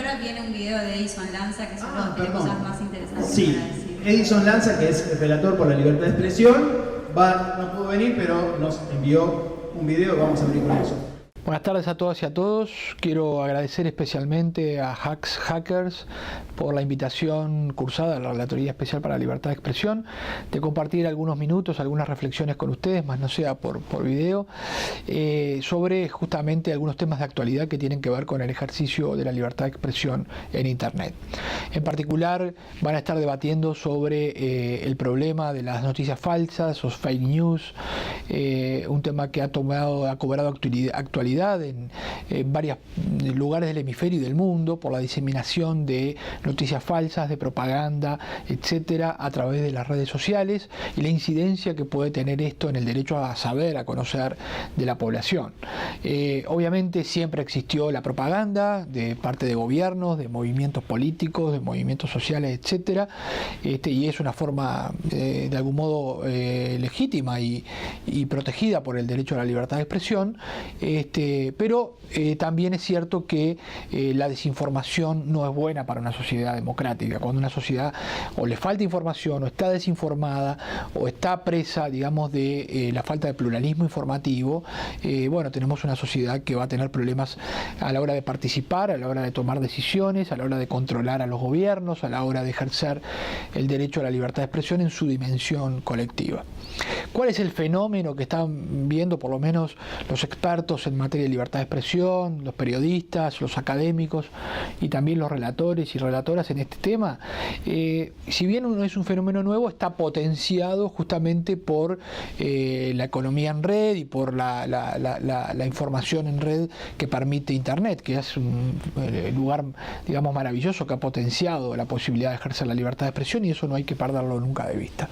ahora viene un video de Edison Lanza que supongo que tiene cosas más interesantes sí, para decir. Edison Lanza, que es el relator por la libertad de expresión, no pudo venir, pero nos envió un video que vamos a abrir con eso. Buenas tardes a todas y a todos. Quiero agradecer especialmente a Hacks Hackers por la invitación cursada a la Relatoría Especial para la Libertad de Expresión, de compartir algunos minutos, algunas reflexiones con ustedes, más no sea por video, sobre justamente algunos temas de actualidad que tienen que ver con el ejercicio de la libertad de expresión en Internet. En particular, van a estar debatiendo sobre el problema de las noticias falsas o fake news, un tema que ha cobrado actualidad en varios lugares del hemisferio y del mundo por la diseminación de noticias falsas, de propaganda, etcétera, a través de las redes sociales y la incidencia que puede tener esto en el derecho a saber, a conocer de la población. Obviamente siempre existió la propaganda de parte de gobiernos, de movimientos políticos, de movimientos sociales, etcétera, y es una forma de algún modo legítima y protegida por el derecho a la libertad de expresión, pero también es cierto que la desinformación no es buena para una sociedad democrática. Cuando una sociedad o le falta información, o está desinformada, o está presa, digamos, de la falta de pluralismo informativo, bueno, tenemos una sociedad que va a tener problemas a la hora de participar, a la hora de tomar decisiones, a la hora de controlar a los gobiernos, a la hora de ejercer el derecho a la libertad de expresión en su dimensión colectiva. ¿Cuál es el fenómeno que están viendo por lo menos los expertos en materia de libertad de expresión, los periodistas, los académicos y también los relatores y relatoras en este tema? Si bien no es un fenómeno nuevo, está potenciado justamente por la economía en red y por la información en red que permite Internet, que es un lugar, digamos, maravilloso, que ha potenciado la posibilidad de ejercer la libertad de expresión, y eso no hay que perderlo nunca de vista.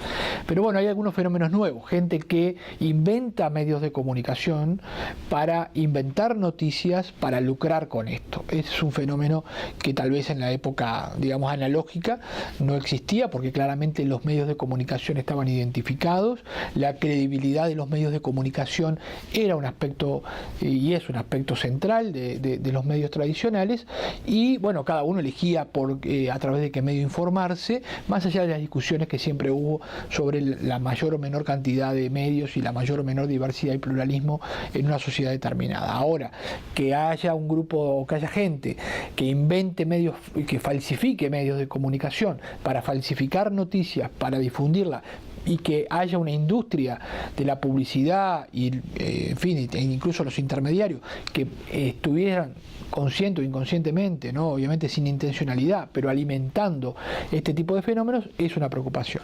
Pero bueno, hay algunos fenómenos nuevos, gente que inventa medios de comunicación para inventar noticias para lucrar con esto. Es un fenómeno que tal vez en la época, digamos, analógica no existía, porque claramente los medios de comunicación estaban identificados, la credibilidad de los medios de comunicación era un aspecto y es un aspecto central de los medios tradicionales, y bueno, cada uno elegía a través de qué medio informarse, más allá de las discusiones que siempre hubo sobre la mayor o menor cantidad de medios y la mayor o menor diversidad y pluralismo en una sociedad determinada. Ahora, que haya un grupo o que haya gente que invente medios, que falsifique medios de comunicación para falsificar noticias, para difundirla, y que haya una industria de la publicidad y, en fin, incluso los intermediarios que estuvieran consciente o inconscientemente, ¿no? Obviamente sin intencionalidad, pero alimentando este tipo de fenómenos, es una preocupación.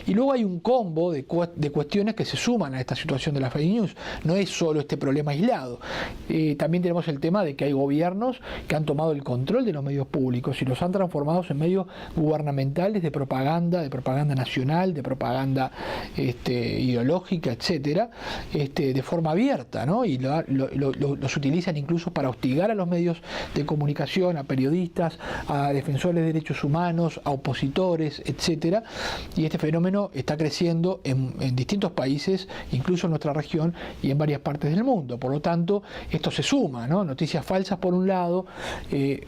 Y luego hay un combo de cuestiones que se suman a esta situación de la fake news. No es solo este problema aislado. También tenemos el tema de que hay gobiernos que han tomado el control de los medios públicos y los han transformado en medios gubernamentales de propaganda nacional, de propaganda ideológica, etcétera, de forma abierta, ¿no? Y los utilizan incluso para hostigar a los medios de comunicación, a periodistas, a defensores de derechos humanos, a opositores, etcétera. Y este fenómeno está creciendo en distintos países, incluso en nuestra región y en varias partes del mundo. Por lo tanto, esto se suma, ¿no? Noticias falsas por un lado,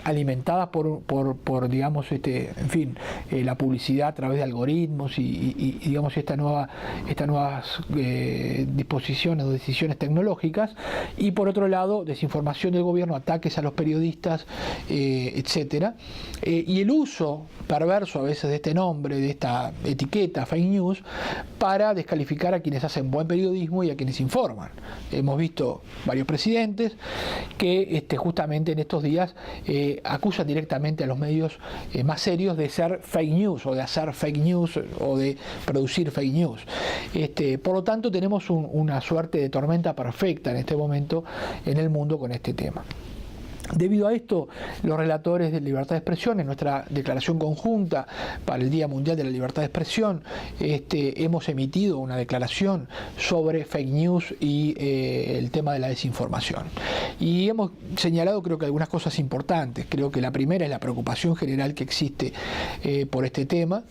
alimentadas por digamos, en fin, la publicidad a través de algoritmos y digamos, estas nuevas disposiciones o decisiones tecnológicas, y por otro lado, desinformación del gobierno, ataques a los periodistas, etcétera, y el uso perverso a veces de este nombre, de esta etiqueta fake news, para descalificar a quienes hacen buen periodismo y a quienes informan. Hemos visto varios presidentes que justamente en estos días acusan directamente a los medios más serios de ser fake news o de hacer fake news o de producir fake news. Por lo tanto, tenemos una suerte de tormenta perfecta en este momento en el mundo con este tema. Debido a esto, los relatores de libertad de expresión, en nuestra declaración conjunta para el Día Mundial de la Libertad de Expresión, hemos emitido una declaración sobre fake news y el tema de la desinformación. Y hemos señalado, creo que, algunas cosas importantes. Creo que la primera es la preocupación general que existe por este tema.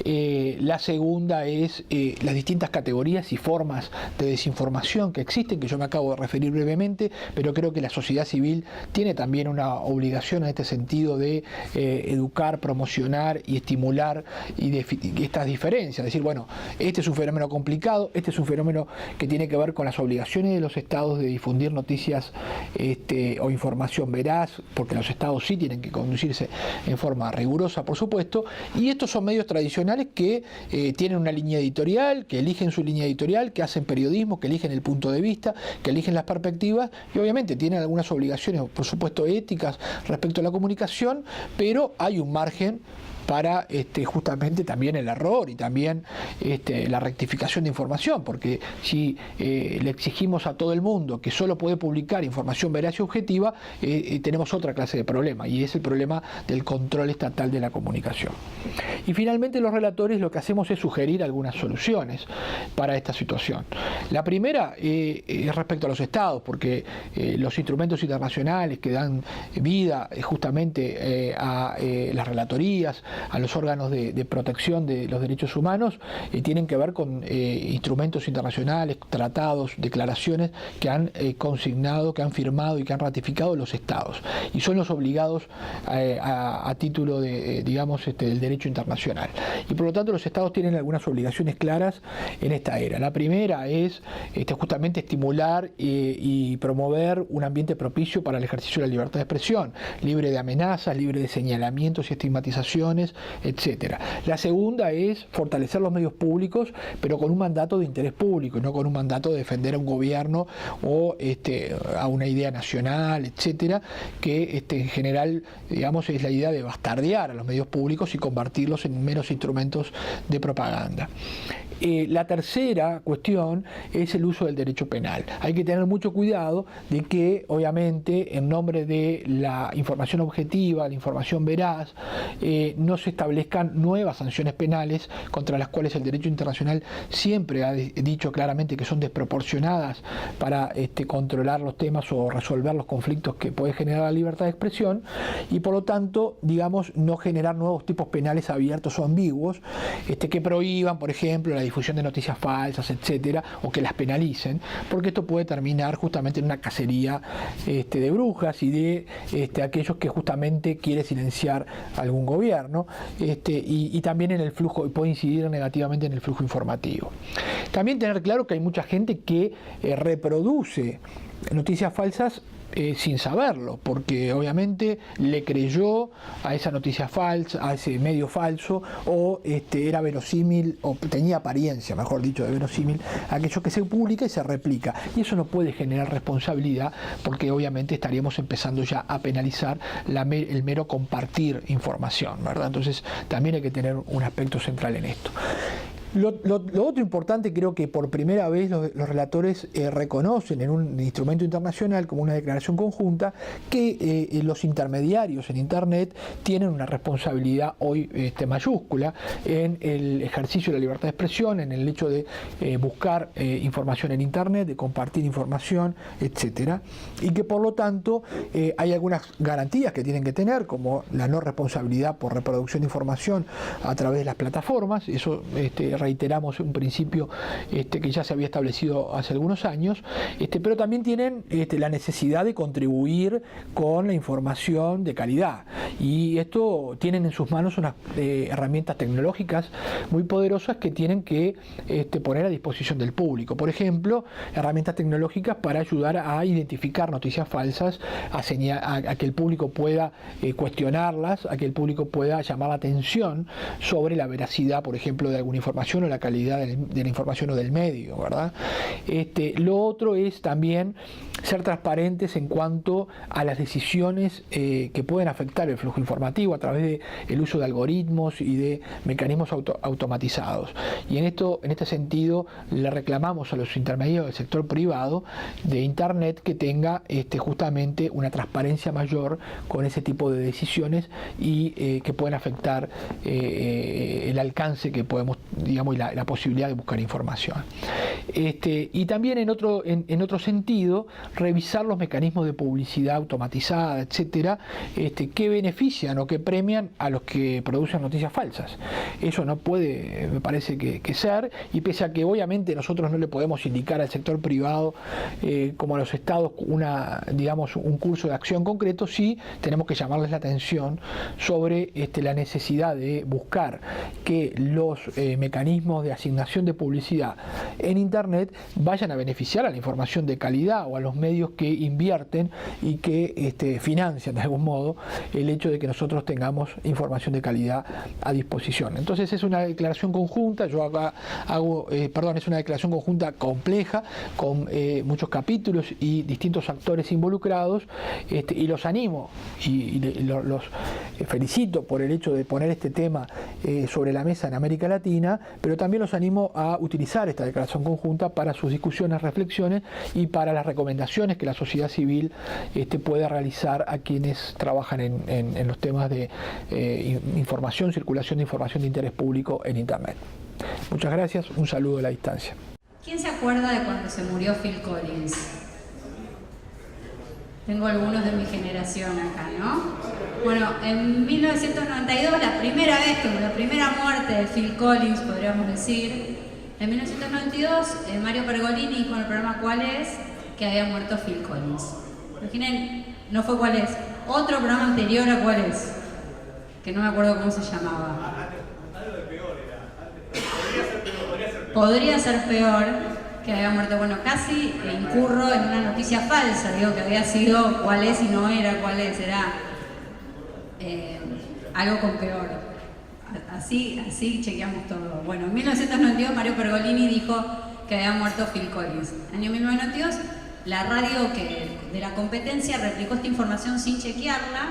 La segunda es las distintas categorías y formas de desinformación que existen, que yo me acabo de referir brevemente, pero creo que la sociedad civil tiene también también una obligación en este sentido de educar, promocionar y estimular y estas diferencias. Decir, bueno, este es un fenómeno complicado, este es un fenómeno que tiene que ver con las obligaciones de los estados de difundir noticias o información veraz, porque los estados sí tienen que conducirse en forma rigurosa, por supuesto, y estos son medios tradicionales que tienen una línea editorial, que eligen su línea editorial, que hacen periodismo, que eligen el punto de vista, que eligen las perspectivas, y obviamente tienen algunas obligaciones, por supuesto, éticas respecto a la comunicación, pero hay un margen para justamente también el error y también la rectificación de información, porque si le exigimos a todo el mundo que solo puede publicar información veraz y objetiva, tenemos otra clase de problema, y es el problema del control estatal de la comunicación. Y finalmente los relatores lo que hacemos es sugerir algunas soluciones para esta situación. La primera es respecto a los estados, porque los instrumentos internacionales que dan vida justamente a las relatorías, a los órganos de protección de los derechos humanos, tienen que ver con instrumentos internacionales, tratados, declaraciones que han consignado, que han firmado y que han ratificado los estados, y son los obligados a título de, digamos, del derecho internacional. Y por lo tanto los estados tienen algunas obligaciones claras en esta era. La primera es justamente estimular y promover un ambiente propicio para el ejercicio de la libertad de expresión, libre de amenazas, libre de señalamientos y estigmatizaciones, etcétera. La segunda es fortalecer los medios públicos, pero con un mandato de interés público, no con un mandato de defender a un gobierno o a una idea nacional, etcétera, que en general, digamos, es la idea de bastardear a los medios públicos y convertirlos en meros instrumentos de propaganda. La tercera cuestión es el uso del derecho penal. Hay que tener mucho cuidado de que, obviamente, en nombre de la información objetiva, la información veraz, no se establezcan nuevas sanciones penales contra las cuales el derecho internacional siempre ha dicho claramente que son desproporcionadas para controlar los temas o resolver los conflictos que puede generar la libertad de expresión, y por lo tanto, digamos, no generar nuevos tipos penales abiertos o ambiguos que prohíban, por ejemplo, la difusión de noticias falsas, etcétera, o que las penalicen, porque esto puede terminar justamente en una cacería de brujas y de aquellos que justamente quiere silenciar algún gobierno, y también en el flujo, puede incidir negativamente en el flujo informativo. También tener claro que hay mucha gente que reproduce noticias falsas sin saberlo, porque obviamente le creyó a esa noticia falsa, a ese medio falso, o era verosímil, o tenía apariencia, mejor dicho, de verosímil, aquello que se publica y se replica. Y eso no puede generar responsabilidad, porque obviamente estaríamos empezando ya a penalizar el mero compartir información, ¿verdad? Entonces también hay que tener un aspecto central en esto. Lo otro importante, creo que por primera vez los relatores reconocen en un instrumento internacional como una declaración conjunta que los intermediarios en Internet tienen una responsabilidad hoy mayúscula en el ejercicio de la libertad de expresión, en el hecho de buscar información en Internet, de compartir información, etcétera, y que por lo tanto hay algunas garantías que tienen que tener, como la no responsabilidad por reproducción de información a través de las plataformas. Eso reiteramos un principio que ya se había establecido hace algunos años, pero también tienen la necesidad de contribuir con la información de calidad, y esto tienen en sus manos unas herramientas tecnológicas muy poderosas que tienen que poner a disposición del público. Por ejemplo, herramientas tecnológicas para ayudar a identificar noticias falsas, a que el público pueda cuestionarlas, a que el público pueda llamar la atención sobre la veracidad, por ejemplo, de alguna información o la calidad de la información o del medio, ¿verdad? Lo otro es también ser transparentes en cuanto a las decisiones que pueden afectar el flujo informativo a través del uso de algoritmos y de mecanismos automatizados. Y en este sentido le reclamamos a los intermediarios del sector privado de Internet que tenga justamente una transparencia mayor con ese tipo de decisiones y que pueden afectar el alcance que podemos digamos, y la posibilidad de buscar información. Y también en otro sentido, revisar los mecanismos de publicidad automatizada, etcétera, que benefician o que premian a los que producen noticias falsas. Eso no puede, me parece que ser, y pese a que obviamente nosotros no le podemos indicar al sector privado como a los estados un curso de acción concreto, sí tenemos que llamarles la atención sobre la necesidad de buscar que los mecanismos de asignación de publicidad en Internet vayan a beneficiar a la información de calidad o a los medios que invierten y que financian de algún modo el hecho de que nosotros tengamos información de calidad a disposición. Entonces es una declaración conjunta, es una declaración conjunta compleja con muchos capítulos y distintos actores involucrados, y los animo y los felicito por el hecho de poner este tema sobre la mesa en América Latina, pero también los animo a utilizar esta declaración conjunta para sus discusiones, reflexiones y para las recomendaciones que la sociedad civil pueda realizar a quienes trabajan en los temas de información, circulación de información de interés público en Internet. Muchas gracias, un saludo a la distancia. ¿Quién se acuerda de cuando se murió Phil Collins? Tengo algunos de mi generación acá, ¿no? Bueno, en 1992, la primera muerte de Phil Collins, podríamos decir. En 1992, Mario Pergolini dijo en el programa ¿Cuál es?, que había muerto Phil Collins. Imaginen, no fue ¿Cuál es?, otro programa anterior a ¿Cuál es?, que no me acuerdo cómo se llamaba. Algo de peor era. Podría ser peor que había muerto. Bueno, casi incurro en una noticia falsa, digo que había sido ¿Cuál es?, y no era ¿Cuál es?, era algo con peor. Así chequeamos todo. Bueno, en 1992 Mario Pergolini dijo que había muerto Phil Collins. En el año 1992 la radio de la competencia replicó esta información sin chequearla.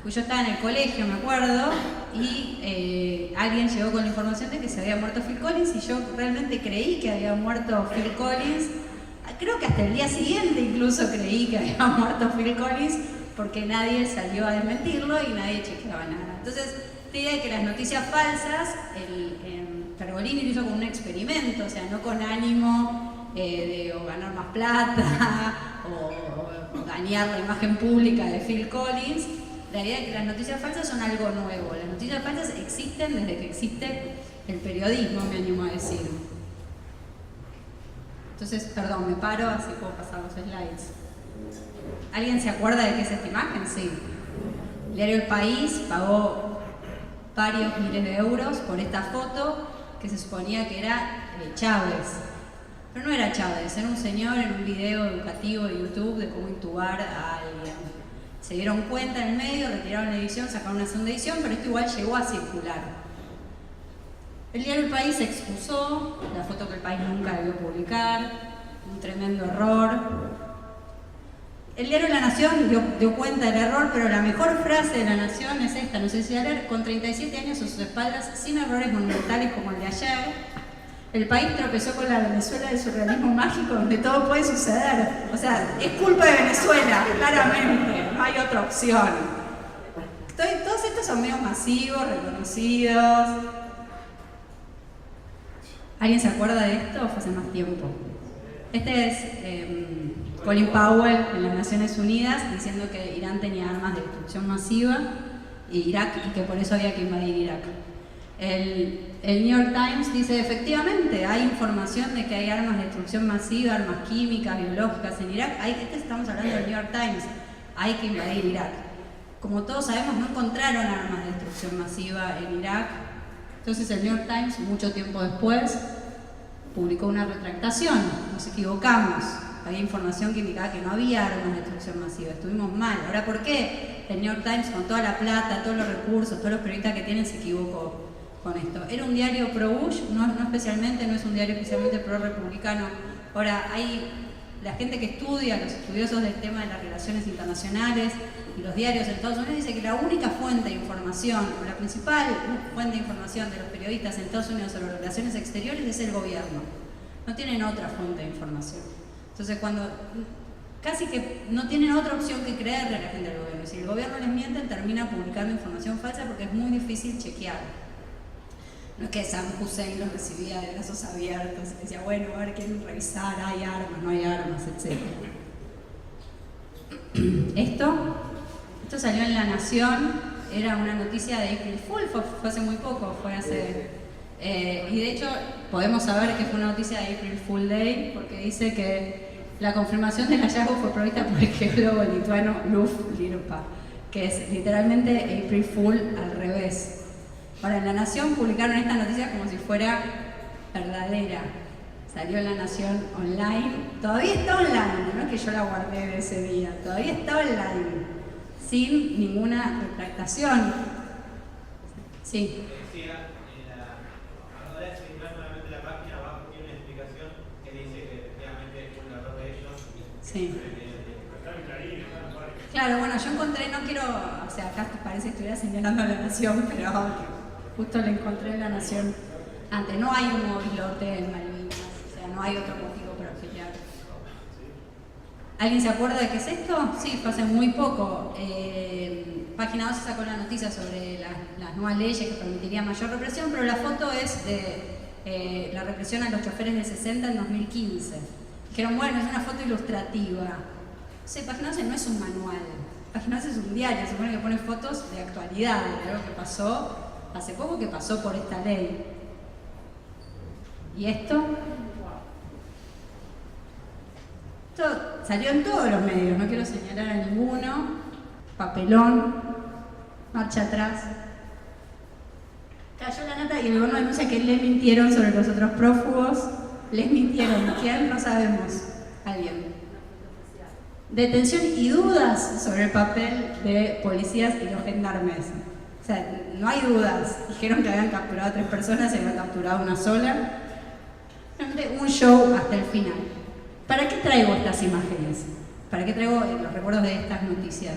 Yo estaba en el colegio, me acuerdo, y alguien llegó con la información de que se había muerto Phil Collins, y yo realmente creí que había muerto Phil Collins. Creo que hasta el día siguiente incluso creí que había muerto Phil Collins, porque nadie salió a desmentirlo y nadie chequeaba nada. Entonces, esta idea de que las noticias falsas, Pergolini lo hizo con un experimento, o sea, no con ánimo de ganar más plata o dañar la imagen pública de Phil Collins. La idea de que las noticias falsas son algo nuevo. Las noticias falsas existen desde que existe el periodismo, me animo a decir. Entonces, perdón, me paro, así puedo pasar los slides. ¿Alguien se acuerda de qué es esta imagen? Sí. El diario El País pagó varios miles de euros por esta foto que se suponía que era Chávez. Pero no era Chávez, era un señor en un video educativo de YouTube de cómo intubar a alguien. Se dieron cuenta en el medio, retiraron la edición, sacaron una segunda edición, pero esto igual llegó a circular. El diario El País excusó la foto que El País nunca debió publicar, un tremendo error. El diario La Nación dio cuenta del error, pero la mejor frase de La Nación es esta, no sé si leer: con 37 años a sus espaldas, sin errores monumentales como el de ayer, El País tropezó con la Venezuela del surrealismo mágico, donde todo puede suceder. O sea, es culpa de Venezuela, claramente, no hay otra opción. Todos estos son medios masivos, reconocidos. ¿Alguien se acuerda de esto? Fue hace más tiempo. Este es Colin Powell en las Naciones Unidas diciendo que Irán tenía armas de destrucción masiva y que por eso había que invadir Irak. El New York Times dice: efectivamente hay información de que hay armas de destrucción masiva, armas químicas, biológicas en Irak. Estamos hablando del New York Times, hay que invadir Irak. Como todos sabemos, no encontraron armas de destrucción masiva en Irak. Entonces el New York Times, mucho tiempo después, publicó una retractación. Nos equivocamos. Había información que indicaba que no había armas de destrucción masiva. Estuvimos mal. Ahora, ¿por qué el New York Times, con toda la plata, todos los recursos, todos los periodistas que tienen, se equivocó con esto? Era un diario pro-Bush, no es un diario especialmente pro-republicano. Ahora, la gente que estudia, los estudiosos del tema de las relaciones internacionales y los diarios de Estados Unidos, dice que la única fuente de información, o la principal fuente de información de los periodistas en Estados Unidos sobre relaciones exteriores es el gobierno. No tienen otra fuente de información. Entonces, cuando casi que no tienen otra opción que creerle a la gente del gobierno. Si el gobierno les miente, termina publicando información falsa porque es muy difícil chequear. No es que Saddam Hussein los recibía de brazos abiertos y decía, bueno, a ver, quieren revisar, hay armas, no hay armas, etc. Esto salió en La Nación, era una noticia de April Fool, fue hace muy poco, fue hace... y de hecho podemos saber que fue una noticia de April Fool Day porque dice que la confirmación del hallazgo fue provista por el geólogo lituano Luf Lirpa, que es literalmente April Fool al revés. Ahora, en La Nación publicaron esta noticia como si fuera verdadera. Salió en La Nación online. Todavía está online, no es que yo la guardé de ese día. Todavía está online, sin ninguna retractación. Sí. Decía, ahora es no es solamente la página, abajo tiene una explicación que dice que efectivamente fue un error de ellos. Sí. Claro, bueno, yo encontré, no quiero, o sea, acá parece que estuviera señalando a La Nación, pero justo le encontré en La Nación antes. No hay un movilote en Malvinas, o sea, no hay otro motivo para pelear. ¿Alguien se acuerda de qué es esto? Sí, fue hace muy poco. Página 12 sacó la noticia sobre las nuevas leyes que permitirían mayor represión, pero la foto es de la represión a los choferes del 60 en 2015. Dijeron, bueno, es una foto ilustrativa. Sí, Página 12 no es un manual. Página 12 es un diario, se supone que pone fotos de actualidad, de algo que pasó hace poco, que pasó por esta ley. ¿Y esto? Esto salió en todos los medios, no quiero señalar a ninguno. Papelón, marcha atrás. Cayó la nota y el gobierno denuncia que les mintieron sobre los otros prófugos. Les mintieron. ¿Quién? No sabemos. Alguien. Detención y dudas sobre el papel de policías y los gendarmes. O sea, no hay dudas. Dijeron que habían capturado a 3 personas y habían capturado una sola. Un show hasta el final. ¿Para qué traigo estas imágenes? ¿Para qué traigo los recuerdos de estas noticias?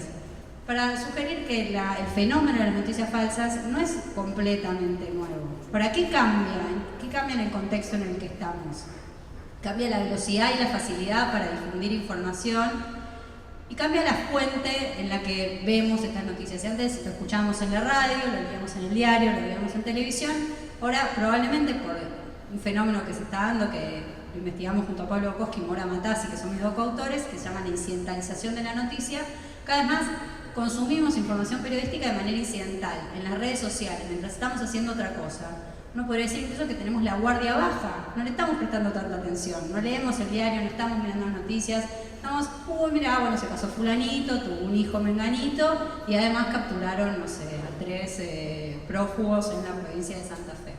Para sugerir que el fenómeno de las noticias falsas no es completamente nuevo. ¿Para qué cambia? ¿Qué cambia en el contexto en el que estamos? Cambia la velocidad y la facilidad para difundir información y cambia la fuente en la que vemos estas noticias. Si antes lo escuchábamos en la radio, lo veíamos en el diario, lo veíamos en televisión, ahora probablemente por un fenómeno que se está dando, que lo investigamos junto a Pablo Bukowski y Mora Matassi, que son mis dos coautores, que se llama la incidentalización de la noticia. Cada vez más consumimos información periodística de manera incidental, en las redes sociales, mientras estamos haciendo otra cosa. Uno podría decir incluso que tenemos la guardia baja, no le estamos prestando tanta atención, no leemos el diario, no estamos mirando las noticias, estamos, mira, bueno, se pasó fulanito, tuvo un hijo menganito y además capturaron, no sé, a 3 prófugos en la provincia de Santa Fe.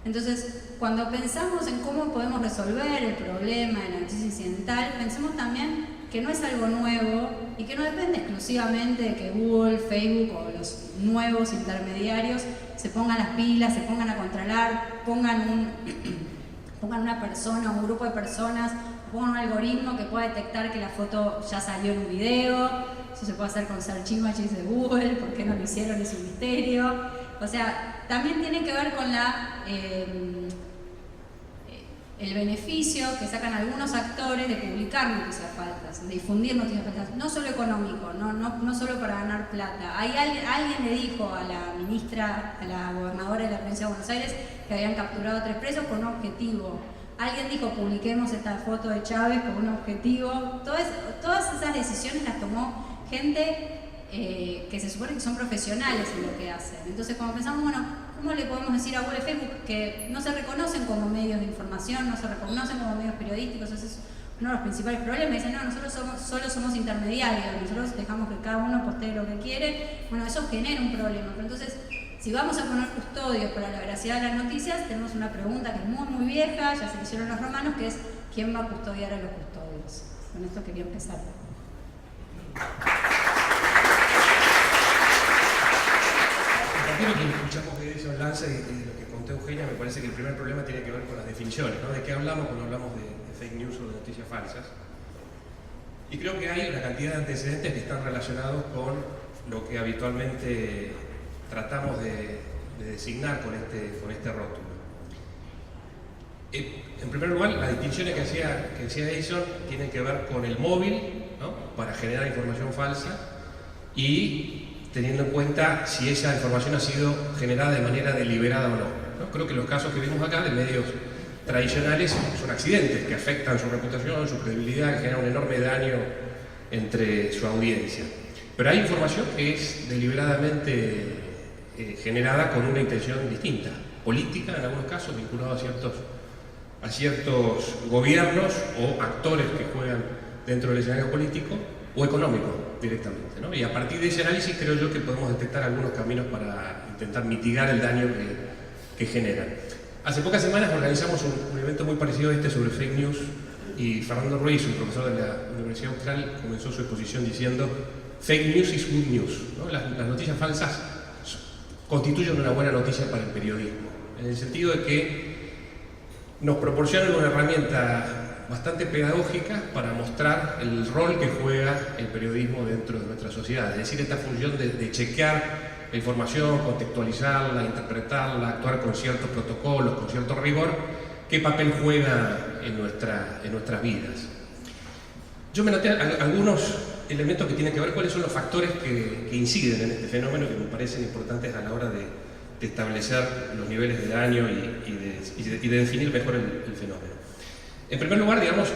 Entonces, cuando pensamos en cómo podemos resolver el problema de la noticia incidental, pensemos también que no es algo nuevo y que no depende exclusivamente de que Google, Facebook o los nuevos intermediarios se pongan las pilas, se pongan a controlar, pongan una persona, un grupo de personas, pongan un algoritmo que pueda detectar que la foto ya salió en un video. Eso se puede hacer con Search Images de Google, ¿por qué no lo hicieron? Es un misterio. O sea, también tiene que ver con el beneficio que sacan algunos actores de publicar noticias falsas, de difundir noticias falsas, no solo económico, no solo para ganar plata. Alguien le dijo a la ministra, a la gobernadora de la provincia de Buenos Aires, que habían capturado a 3 presos con un objetivo. Alguien dijo, publiquemos esta foto de Chávez con un objetivo. Todas esas decisiones las tomó gente que se supone que son profesionales en lo que hacen. Entonces, cuando pensamos, bueno, ¿cómo le podemos decir a Google y Facebook que no se reconocen como medios de información, no se reconocen como medios periodísticos? Ese es uno de los principales problemas. Dicen, no, nosotros solo somos intermediarios, nosotros dejamos que cada uno postee lo que quiere. Bueno, eso genera un problema. Pero entonces, si vamos a poner custodios para la veracidad de las noticias, tenemos una pregunta que es muy, muy vieja, ya se la hicieron los romanos, que es ¿quién va a custodiar a los custodios? Con esto quería empezar. Lo que escuchamos de Edison Lanza y de lo que contó Eugenia, me parece que el primer problema tiene que ver con las definiciones, ¿no? ¿De qué hablamos cuando hablamos de fake news o de noticias falsas? Y creo que hay una cantidad de antecedentes que están relacionados con lo que habitualmente tratamos de designar con este rótulo. En primer lugar, las distinciones que hacía Edison tienen que ver con el móvil, ¿no? Para generar información falsa, y teniendo en cuenta si esa información ha sido generada de manera deliberada o no. Creo que los casos que vimos acá de medios tradicionales son accidentes que afectan su reputación, su credibilidad, que generan un enorme daño entre su audiencia. Pero hay información que es deliberadamente generada con una intención distinta, política en algunos casos, vinculada a ciertos gobiernos o actores que juegan dentro del escenario político, o económico directamente, ¿no? Y a partir de ese análisis creo yo que podemos detectar algunos caminos para intentar mitigar el daño que generan. Hace pocas semanas organizamos un evento muy parecido a este sobre fake news, y Fernando Ruiz, un profesor de la Universidad Austral, comenzó su exposición diciendo fake news is good news, ¿no? Las noticias falsas constituyen una buena noticia para el periodismo, en el sentido de que nos proporcionan una herramienta bastante pedagógica para mostrar el rol que juega el periodismo dentro de nuestra sociedad, es decir, esta función de chequear la información, contextualizarla, interpretarla, actuar con ciertos protocolos, con cierto rigor, qué papel juega en nuestras vidas. Yo me noté algunos elementos que tienen que ver cuáles son los factores que inciden en este fenómeno, que me parecen importantes a la hora de establecer los niveles de daño y de definir mejor el fenómeno. En primer lugar, digamos,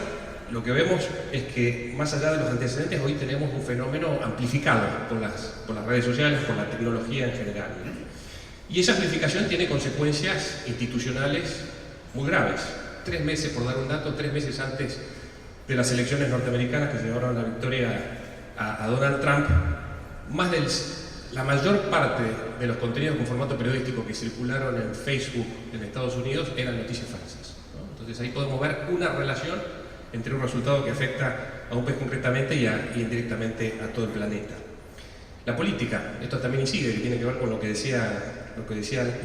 lo que vemos es que más allá de los antecedentes, hoy tenemos un fenómeno amplificado por las redes sociales, por la tecnología en general, ¿no? Y esa amplificación tiene consecuencias institucionales muy graves. 3 meses, por dar un dato, 3 meses antes de las elecciones norteamericanas que se llevaron la victoria a Donald Trump, la mayor parte de los contenidos con formato periodístico que circularon en Facebook en Estados Unidos eran noticias falsas, ¿no? Entonces ahí podemos ver una relación entre un resultado que afecta a un país concretamente y indirectamente a todo el planeta. La política, esto también incide, que tiene que ver con lo que decía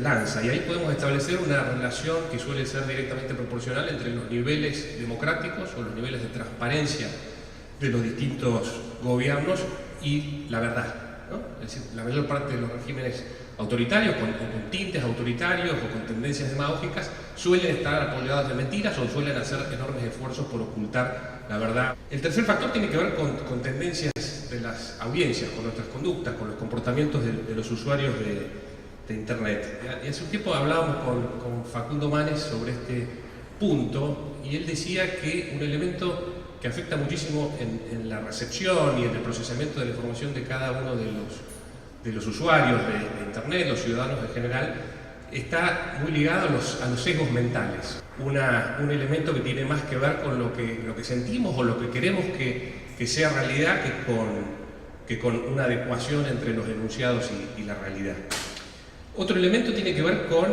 Lanza, y ahí podemos establecer una relación que suele ser directamente proporcional entre los niveles democráticos o los niveles de transparencia de los distintos gobiernos y la verdad, ¿no? Es decir, la mayor parte de los regímenes autoritarios, con tintes autoritarios o con tendencias demagógicas, suelen estar apoyados de mentiras o suelen hacer enormes esfuerzos por ocultar la verdad. El tercer factor tiene que ver con tendencias de las audiencias, con nuestras conductas, con los comportamientos de los usuarios de Internet. Y hace un tiempo hablábamos con Facundo Manes sobre este punto, y él decía que un elemento que afecta muchísimo en la recepción y en el procesamiento de la información de cada uno de los usuarios de Internet, los ciudadanos en general, está muy ligado a los sesgos mentales. Un elemento que tiene más que ver con lo que sentimos o lo que queremos que sea realidad que con una adecuación entre los enunciados y la realidad. Otro elemento tiene que ver con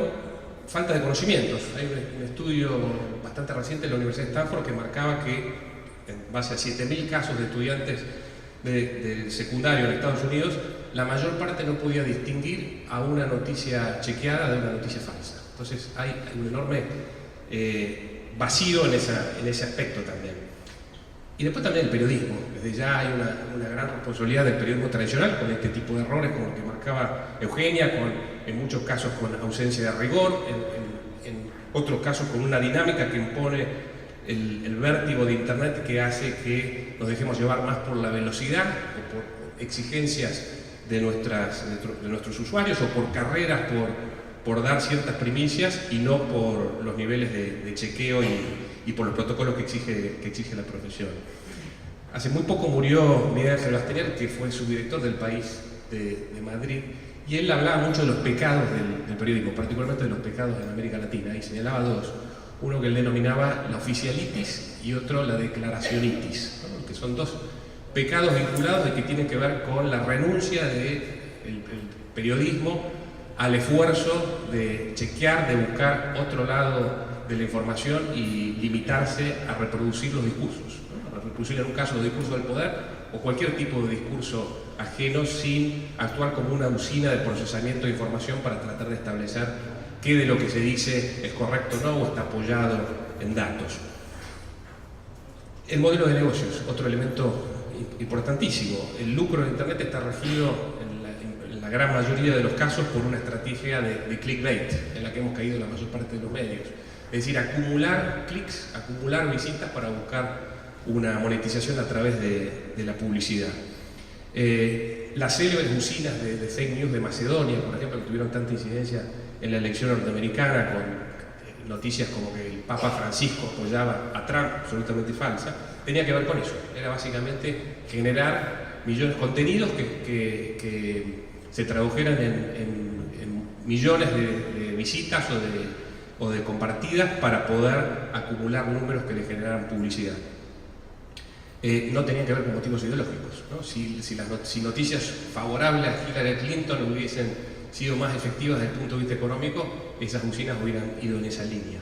falta de conocimientos. Hay un estudio bastante reciente de la Universidad de Stanford que marcaba que, en base a 7.000 casos de estudiantes del secundario en Estados Unidos, la mayor parte no podía distinguir a una noticia chequeada de una noticia falsa. Entonces hay un enorme vacío en ese aspecto también. Y después también el periodismo. Desde ya hay una gran responsabilidad del periodismo tradicional con este tipo de errores, como lo que marcaba Eugenia, en muchos casos con ausencia de rigor, en otros casos con una dinámica que impone el vértigo de Internet, que hace que nos dejemos llevar más por la velocidad o por exigencias de nuestros usuarios o por carreras por dar ciertas primicias y no por los niveles de chequeo y por los protocolos que exige la profesión. Hace muy poco murió Miguel Ángel Basteller, que fue el subdirector del País de Madrid, y él hablaba mucho de los pecados del periodismo, particularmente de los pecados en América Latina, y señalaba 2. Uno que él denominaba la oficialitis y otro la declaracionitis, ¿no? Que son 2 pecados vinculados que tienen que ver con la renuncia del periodismo al esfuerzo de chequear, de buscar otro lado de la información y limitarse a reproducir los discursos, ¿no? A reproducir en un caso los discursos del poder o cualquier tipo de discurso ajeno, sin actuar como una usina de procesamiento de información para tratar de establecer qué de lo que se dice es correcto o no, o está apoyado en datos. El modelo de negocios, otro elemento importantísimo. El lucro de Internet está regido en la gran mayoría de los casos por una estrategia de clickbait, en la que hemos caído la mayor parte de los medios. Es decir, acumular clics, acumular visitas para buscar una monetización a través de la publicidad. Las célebres usinas de fake news de Macedonia, por ejemplo, que tuvieron tanta incidencia en la elección norteamericana, con noticias como que el Papa Francisco apoyaba a Trump, absolutamente falsa, tenía que ver con eso. Era básicamente generar millones de contenidos que se tradujeran en millones de visitas o de compartidas para poder acumular números que le generaran publicidad. No tenían que ver con motivos ideológicos, ¿no? Si noticias favorables a Hillary Clinton hubiesen sido más efectivas desde el punto de vista económico, esas usinas hubieran ido en esa línea.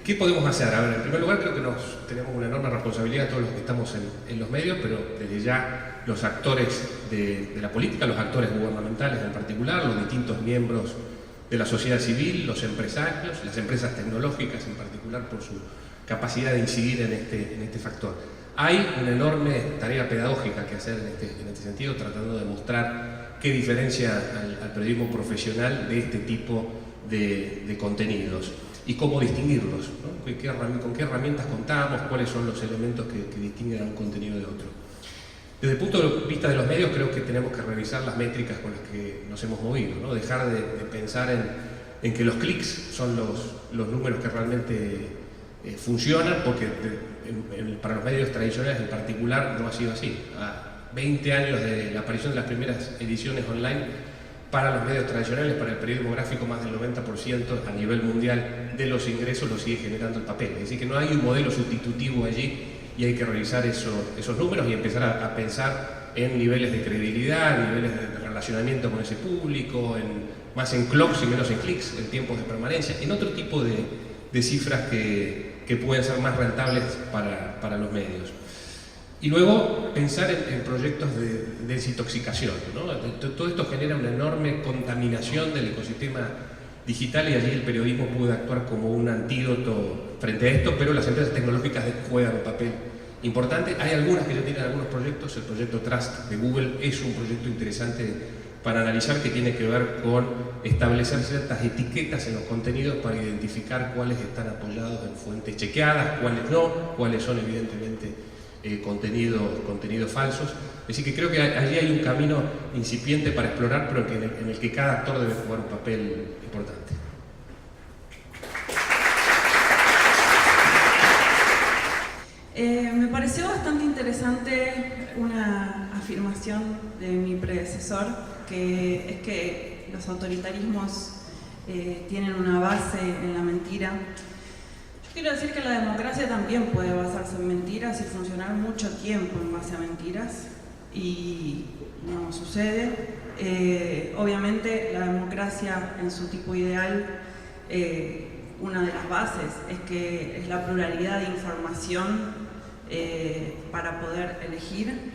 ¿Qué podemos hacer? A ver, en primer lugar, creo que tenemos una enorme responsabilidad todos los que estamos en los medios, pero desde ya los actores de la política, los actores gubernamentales en particular, los distintos miembros de la sociedad civil, los empresarios, las empresas tecnológicas en particular por su capacidad de incidir en este factor. Hay una enorme tarea pedagógica que hacer en este sentido, tratando de mostrar qué diferencia al periodismo profesional de este tipo de contenidos y cómo distinguirlos, ¿no? Con qué herramientas contamos, cuáles son los elementos que distinguen a un contenido de otro. Desde el punto de vista de los medios, creo que tenemos que revisar las métricas con las que nos hemos movido, ¿no? Dejar de pensar en que los clics son los números que realmente funcionan, porque para los medios tradicionales en particular no ha sido así. A 20 años de la aparición de las primeras ediciones online, para los medios tradicionales, para el periodismo gráfico, más del 90% a nivel mundial de los ingresos lo sigue generando el papel. Es decir, que no hay un modelo sustitutivo allí y hay que revisar esos números y empezar a pensar en niveles de credibilidad, niveles de relacionamiento con ese público, más en clocks y menos en clics, en tiempos de permanencia, en otro tipo de cifras que pueden ser más rentables para los medios. Y luego pensar en proyectos de desintoxicación, ¿no? Todo esto genera una enorme contaminación del ecosistema digital y allí el periodismo puede actuar como un antídoto frente a esto, pero las empresas tecnológicas juegan un papel importante. Hay algunas que ya tienen algunos proyectos. El proyecto Trust de Google es un proyecto interesante para analizar, que tiene que ver con establecer ciertas etiquetas en los contenidos para identificar cuáles están apoyados en fuentes chequeadas, cuáles no, cuáles son evidentemente contenidos falsos. Es decir, que creo que allí hay un camino incipiente para explorar, pero en el que cada actor debe jugar un papel importante. Me pareció bastante interesante una afirmación de mi predecesor, que es que los autoritarismos tienen una base en la mentira. Quiero decir que la democracia también puede basarse en mentiras y funcionar mucho tiempo en base a mentiras, y no sucede. Obviamente la democracia en su tipo ideal, una de las bases es que es la pluralidad de información para poder elegir.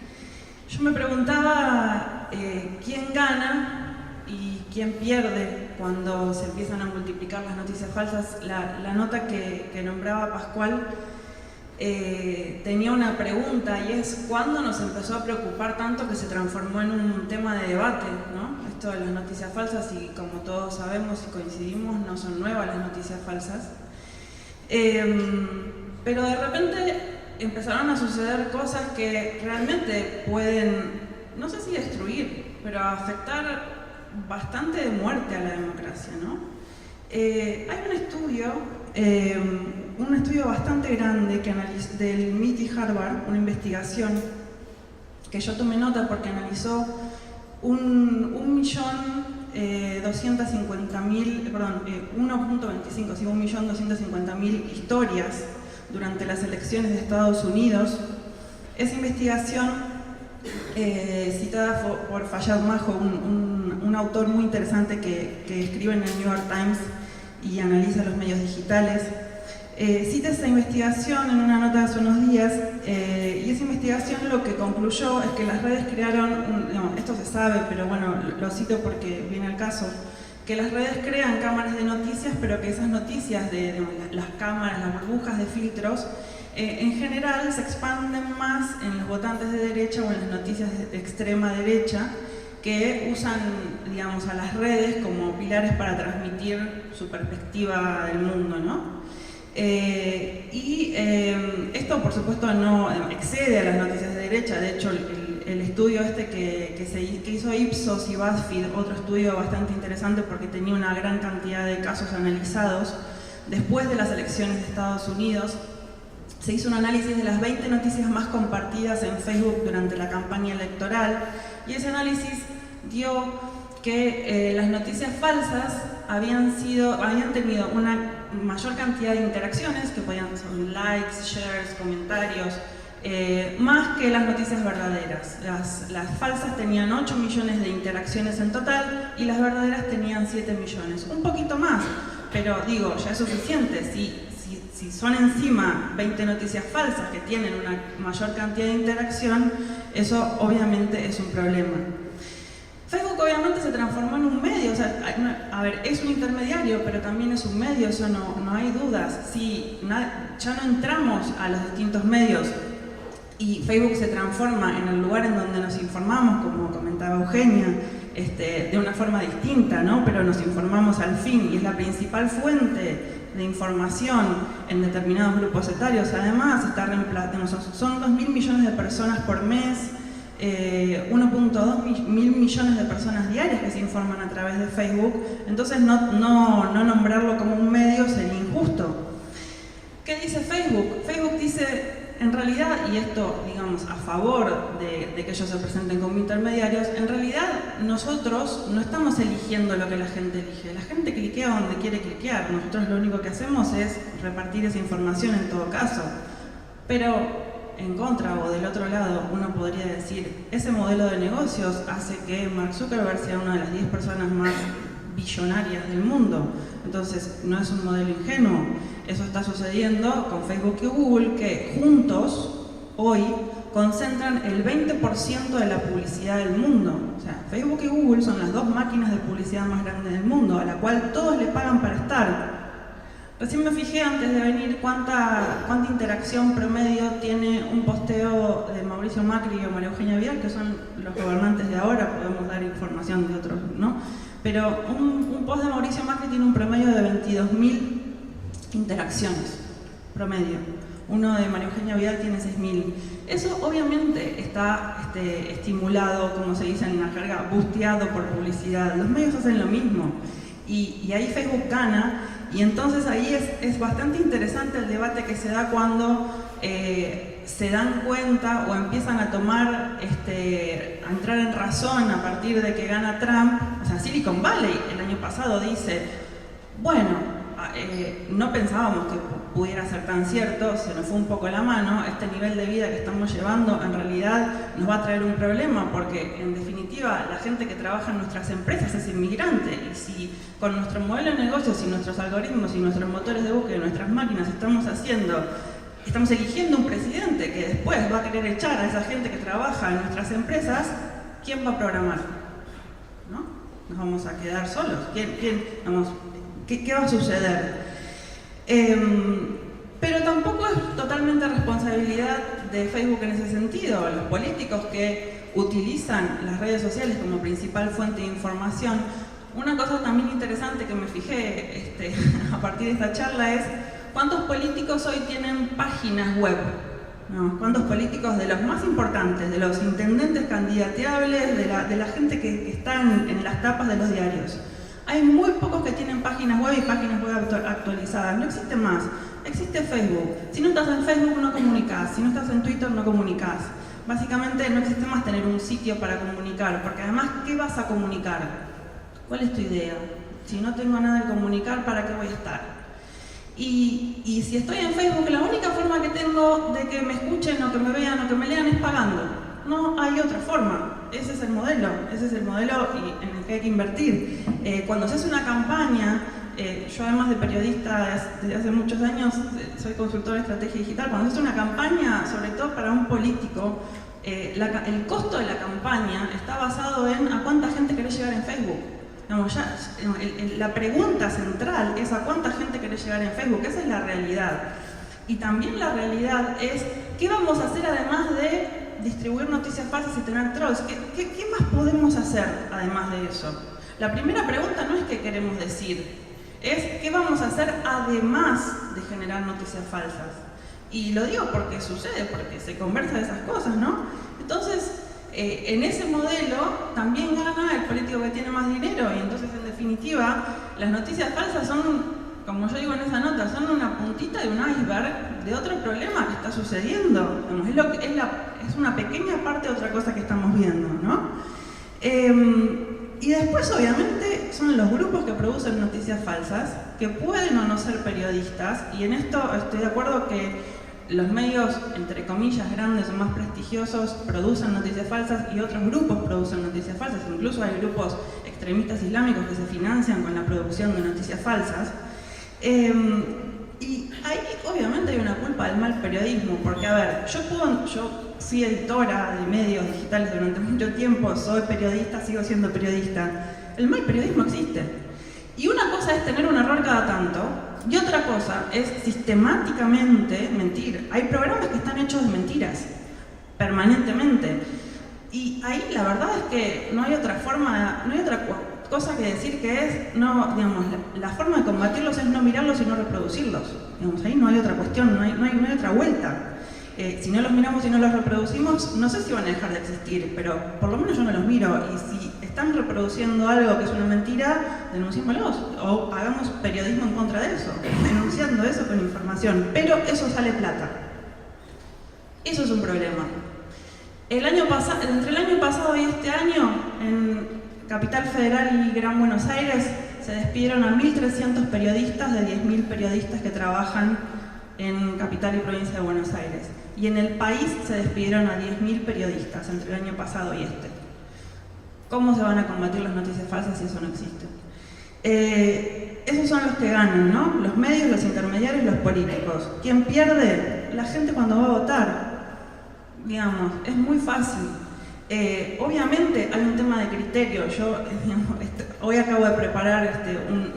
Yo me preguntaba quién gana y quién pierde cuando se empiezan a multiplicar las noticias falsas. La nota que nombraba Pascual tenía una pregunta, y es: ¿cuándo nos empezó a preocupar tanto que se transformó en un tema de debate, ¿no? Esto de las noticias falsas, y como todos sabemos y coincidimos, no son nuevas las noticias falsas. Pero de repente empezaron a suceder cosas que realmente pueden, no sé si destruir, pero afectar bastante de muerte a la democracia, ¿no? Hay un estudio bastante grande del MIT y Harvard, una investigación que yo tomé nota porque analizó 1.250.000 historias durante las elecciones de Estados Unidos. Esa investigación, citada por Fayyad Majo, un autor muy interesante que escribe en el New York Times y analiza los medios digitales, cita esa investigación en una nota hace unos días, y esa investigación lo que concluyó es que las redes crearon, esto se sabe, pero bueno, lo cito porque viene al caso, que las redes crean cámaras de noticias, pero que esas noticias de las cámaras, las burbujas de filtros, en general se expanden más en los votantes de derecha o en las noticias de extrema derecha, que usan, digamos, a las redes como pilares para transmitir su perspectiva del mundo, ¿no? Esto, por supuesto, no excede a las noticias de derecha. De hecho, el estudio este que hizo Ipsos y BuzzFeed, otro estudio bastante interesante porque tenía una gran cantidad de casos analizados. Después de las elecciones de Estados Unidos, se hizo un análisis de las 20 noticias más compartidas en Facebook durante la campaña electoral, y ese análisis dio que las noticias falsas habían tenido una mayor cantidad de interacciones, que podían ser likes, shares, comentarios, más que las noticias verdaderas. Las falsas tenían 8 millones de interacciones en total y las verdaderas tenían 7 millones. Un poquito más, pero digo, ya es suficiente. Si son encima 20 noticias falsas que tienen una mayor cantidad de interacción, eso obviamente es un problema. Facebook obviamente se transformó en un medio, o sea, a ver, es un intermediario, pero también es un medio, eso no hay dudas. Si ya no entramos a los distintos medios y Facebook se transforma en el lugar en donde nos informamos, como comentaba Eugenia, de una forma distinta, ¿no? Pero nos informamos al fin y es la principal fuente de información en determinados grupos etarios. Además, son 2.000 millones de personas por mes, 1.2 mil millones de personas diarias que se informan a través de Facebook, entonces no nombrarlo como un medio sería injusto. ¿Qué dice Facebook? Facebook dice, en realidad, y esto digamos a favor de que ellos se presenten como intermediarios, en realidad nosotros no estamos eligiendo lo que la gente elige, la gente cliquea donde quiere cliquear, nosotros lo único que hacemos es repartir esa información en todo caso. Pero en contra o del otro lado, uno podría decir, ese modelo de negocios hace que Mark Zuckerberg sea una de las 10 personas más billonarias del mundo. Entonces, no es un modelo ingenuo. Eso está sucediendo con Facebook y Google, que juntos, hoy, concentran el 20% de la publicidad del mundo. O sea, Facebook y Google son las 2 máquinas de publicidad más grandes del mundo, a la cual todos le pagan para estar. Recién me fijé antes de venir cuánta interacción promedio tiene un posteo de Mauricio Macri o María Eugenia Vidal, que son los gobernantes de ahora, podemos dar información de otros, ¿no? Pero un post de Mauricio Macri tiene un promedio de 22.000 interacciones, promedio. Uno de María Eugenia Vidal tiene 6.000. Eso obviamente está estimulado, como se dice en la jerga, busteado por publicidad. Los medios hacen lo mismo. Y ahí Facebook gana. Y entonces ahí es bastante interesante el debate que se da cuando se dan cuenta o empiezan a tomar, a entrar en razón a partir de que gana Trump. O sea, Silicon Valley el año pasado dice, bueno, no pensábamos que pudiera ser tan cierto, se nos fue un poco la mano, este nivel de vida que estamos llevando en realidad nos va a traer un problema porque en definitiva la gente que trabaja en nuestras empresas es inmigrante y si con nuestro modelo de negocios y nuestros algoritmos y nuestros motores de búsqueda y nuestras máquinas estamos eligiendo un presidente que después va a querer echar a esa gente que trabaja en nuestras empresas, ¿quién va a programar? ¿No? Nos vamos a quedar solos. ¿Qué va a suceder? Pero tampoco es totalmente responsabilidad de Facebook en ese sentido. Los políticos que utilizan las redes sociales como principal fuente de información. Una cosa también interesante que me fijé a partir de esta charla es ¿cuántos políticos hoy tienen páginas web? ¿No? ¿Cuántos políticos de los más importantes, de los intendentes candidateables, de la gente que está en las tapas de los diarios? Hay muy pocos que tienen páginas web y páginas web actualizadas. No existe más. Existe Facebook. Si no estás en Facebook no comunicas. Si no estás en Twitter no comunicas. Básicamente no existe más tener un sitio para comunicar. Porque además, ¿qué vas a comunicar? ¿Cuál es tu idea? Si no tengo nada que comunicar, ¿para qué voy a estar? Y si estoy en Facebook, la única forma que tengo de que me escuchen o que me vean o que me lean es pagando. No hay otra forma. Ese es el modelo en el que hay que invertir. Cuando se hace una campaña, yo además de periodista desde hace muchos años, soy consultora de estrategia digital, cuando se hace una campaña, sobre todo para un político, el costo de la campaña está basado en a cuánta gente querés llegar en Facebook. Digamos, la pregunta central es a cuánta gente querés llegar en Facebook, esa es la realidad. Y también la realidad es qué vamos a hacer además de distribuir noticias falsas y tener trolls. ¿Qué más podemos hacer además de eso? La primera pregunta no es qué queremos decir, es qué vamos a hacer además de generar noticias falsas. Y lo digo porque sucede, porque se conversa de esas cosas, ¿no? Entonces, en ese modelo también gana el político que tiene más dinero y entonces en definitiva las noticias falsas son, como yo digo en esa nota, son una puntita de un iceberg de otro problema que está sucediendo. Es una pequeña parte de otra cosa que estamos viendo, ¿no? Y después obviamente son los grupos que producen noticias falsas, que pueden o no ser periodistas, y en esto estoy de acuerdo que los medios, entre comillas, grandes o más prestigiosos producen noticias falsas y otros grupos producen noticias falsas. Incluso hay grupos extremistas islámicos que se financian con la producción de noticias falsas. Y ahí obviamente hay una culpa del mal periodismo, porque a ver, yo fui editora de medios digitales durante mucho tiempo, soy periodista, sigo siendo periodista. El mal periodismo existe. Y una cosa es tener un error cada tanto, y otra cosa es sistemáticamente mentir. Hay programas que están hechos de mentiras, permanentemente. Y ahí la verdad es que no hay otra forma, no hay otra cosa que decir que es, no, digamos, la forma de combatirlos es no mirarlos y no reproducirlos. Digamos, ahí no hay otra cuestión, no hay otra vuelta. Si no los miramos y no los reproducimos, no sé si van a dejar de existir, pero por lo menos yo no los miro. Y si están reproduciendo algo que es una mentira, denunciémoslos o hagamos periodismo en contra de eso, denunciando eso con información. Pero eso sale plata. Eso es un problema. Entre el año pasado y este año, en Capital Federal y Gran Buenos Aires, se despidieron a 1.300 periodistas de 10.000 periodistas que trabajan en Capital y Provincia de Buenos Aires. Y en el país se despidieron a 10.000 periodistas entre el año pasado y este. ¿Cómo se van a combatir las noticias falsas si eso no existe? Esos son los que ganan, ¿no? Los medios, los intermediarios, los políticos. ¿Quién pierde? La gente cuando va a votar. Digamos, es muy fácil. Obviamente hay un tema de criterio. Yo, digamos, hoy acabo de preparar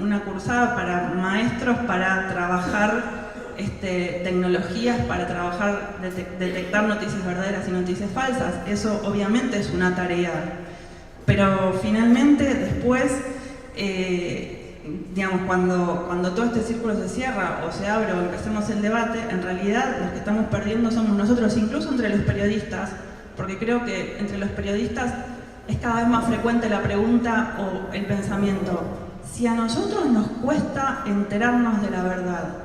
una cursada para maestros para trabajar tecnologías para trabajar, detectar noticias verdaderas y noticias falsas. Eso obviamente es una tarea, pero finalmente después, digamos, cuando todo este círculo se cierra o se abre o empecemos el debate, en realidad los que estamos perdiendo somos nosotros, incluso entre los periodistas, porque creo que entre los periodistas es cada vez más frecuente la pregunta o el pensamiento: si a nosotros nos cuesta enterarnos de la verdad,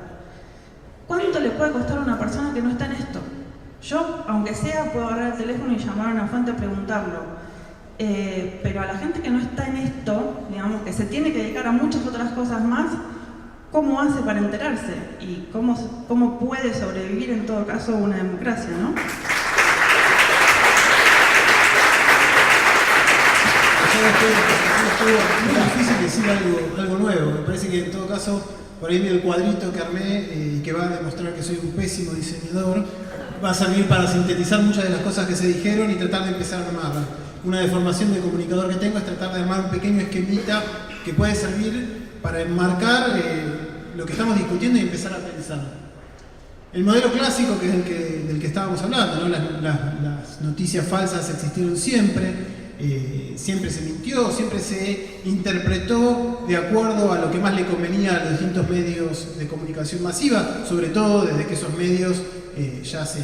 ¿cuánto le puede costar a una persona que no está en esto? Yo, aunque sea, puedo agarrar el teléfono y llamar a una fuente a preguntarlo. Pero a la gente que no está en esto, digamos, que se tiene que dedicar a muchas otras cosas más, ¿cómo hace para enterarse? ¿Y cómo puede sobrevivir en todo caso una democracia, no? Es muy difícil decir algo nuevo. Me parece que en todo caso, por ahí el cuadrito que armé y que va a demostrar que soy un pésimo diseñador, va a servir para sintetizar muchas de las cosas que se dijeron y tratar de empezar a armarlas. Una deformación de comunicador que tengo es tratar de armar un pequeño esquemita que puede servir para enmarcar lo que estamos discutiendo y empezar a pensar. El modelo clásico, que es del que estábamos hablando, ¿no? Las noticias falsas existieron siempre. Siempre se mintió, siempre se interpretó de acuerdo a lo que más le convenía a los distintos medios de comunicación masiva, sobre todo desde que esos medios ya hace,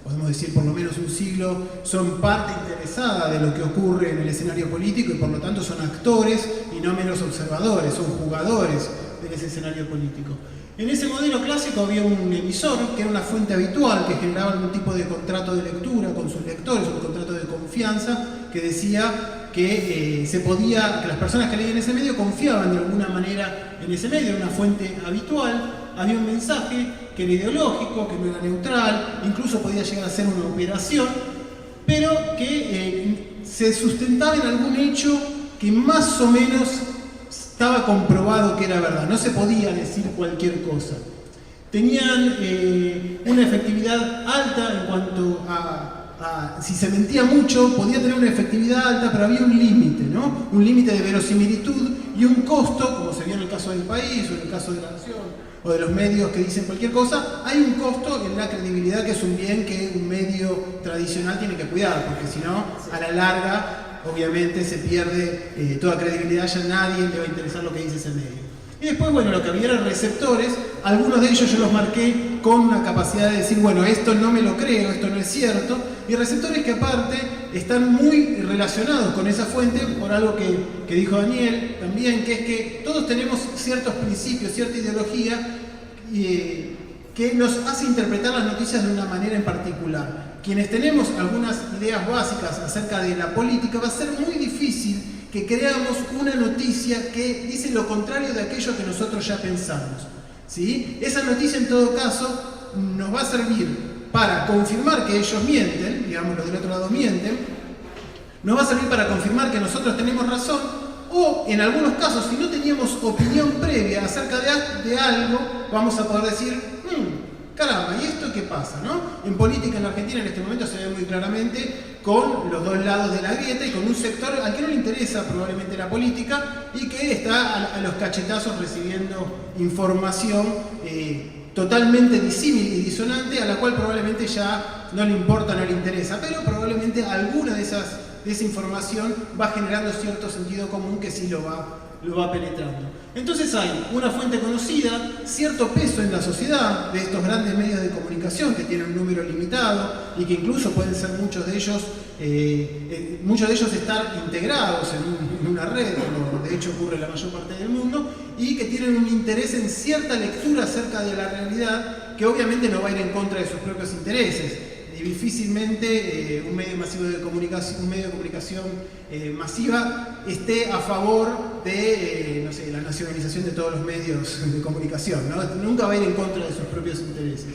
podemos decir, por lo menos un siglo, son parte interesada de lo que ocurre en el escenario político y por lo tanto son actores y no menos observadores, son jugadores de ese escenario político. En ese modelo clásico había un emisor que era una fuente habitual que generaba algún tipo de contrato de lectura con sus lectores, un contrato de confianza que decía que que las personas que leían ese medio confiaban de alguna manera en ese medio, era una fuente habitual, había un mensaje que era ideológico, que no era neutral, incluso podía llegar a ser una operación, pero que se sustentaba en algún hecho que más o menos estaba comprobado que era verdad, no se podía decir cualquier cosa. Tenían una efectividad alta en cuanto a si se mentía mucho, podía tener una efectividad alta, pero había un límite, ¿no? Un límite de verosimilitud y un costo, como se vio en el caso del país o en el caso de la nación o de los medios que dicen cualquier cosa. Hay un costo en la credibilidad, que es un bien que un medio tradicional tiene que cuidar, porque si no, a la larga, obviamente se pierde toda credibilidad, ya nadie le va a interesar lo que dice ese medio. Y después, bueno, lo que había eran receptores, algunos de ellos yo los marqué con una capacidad de decir, bueno, esto no me lo creo, esto no es cierto, y receptores que aparte están muy relacionados con esa fuente por algo que dijo Daniel también, que es que todos tenemos ciertos principios, cierta ideología que nos hace interpretar las noticias de una manera en particular. Quienes tenemos algunas ideas básicas acerca de la política, va a ser muy difícil que creamos una noticia que dice lo contrario de aquello que nosotros ya pensamos, ¿sí? Esa noticia en todo caso nos va a servir para confirmar que ellos mienten, digamos los del otro lado mienten, nos va a servir para confirmar que nosotros tenemos razón, o en algunos casos, si no teníamos opinión previa acerca de algo, vamos a poder decir, caramba, ¿y esto qué pasa, no? En política en la Argentina en este momento se ve muy claramente con los dos lados de la grieta y con un sector al que no le interesa probablemente la política y que está a los cachetazos recibiendo información totalmente disímil y disonante, a la cual probablemente ya no le importa, no le interesa, pero probablemente alguna de esa información va generando cierto sentido común que sí lo va penetrando. Entonces hay una fuente conocida, cierto peso en la sociedad de estos grandes medios de comunicación que tienen un número limitado y que incluso pueden ser muchos de ellos estar integrados en una red, como de hecho ocurre en la mayor parte del mundo, y que tienen un interés en cierta lectura acerca de la realidad que obviamente no va a ir en contra de sus propios intereses. Difícilmente un medio masivo de comunicación, masiva esté a favor de no sé, la nacionalización de todos los medios de comunicación, ¿no? Nunca va a ir en contra de sus propios intereses.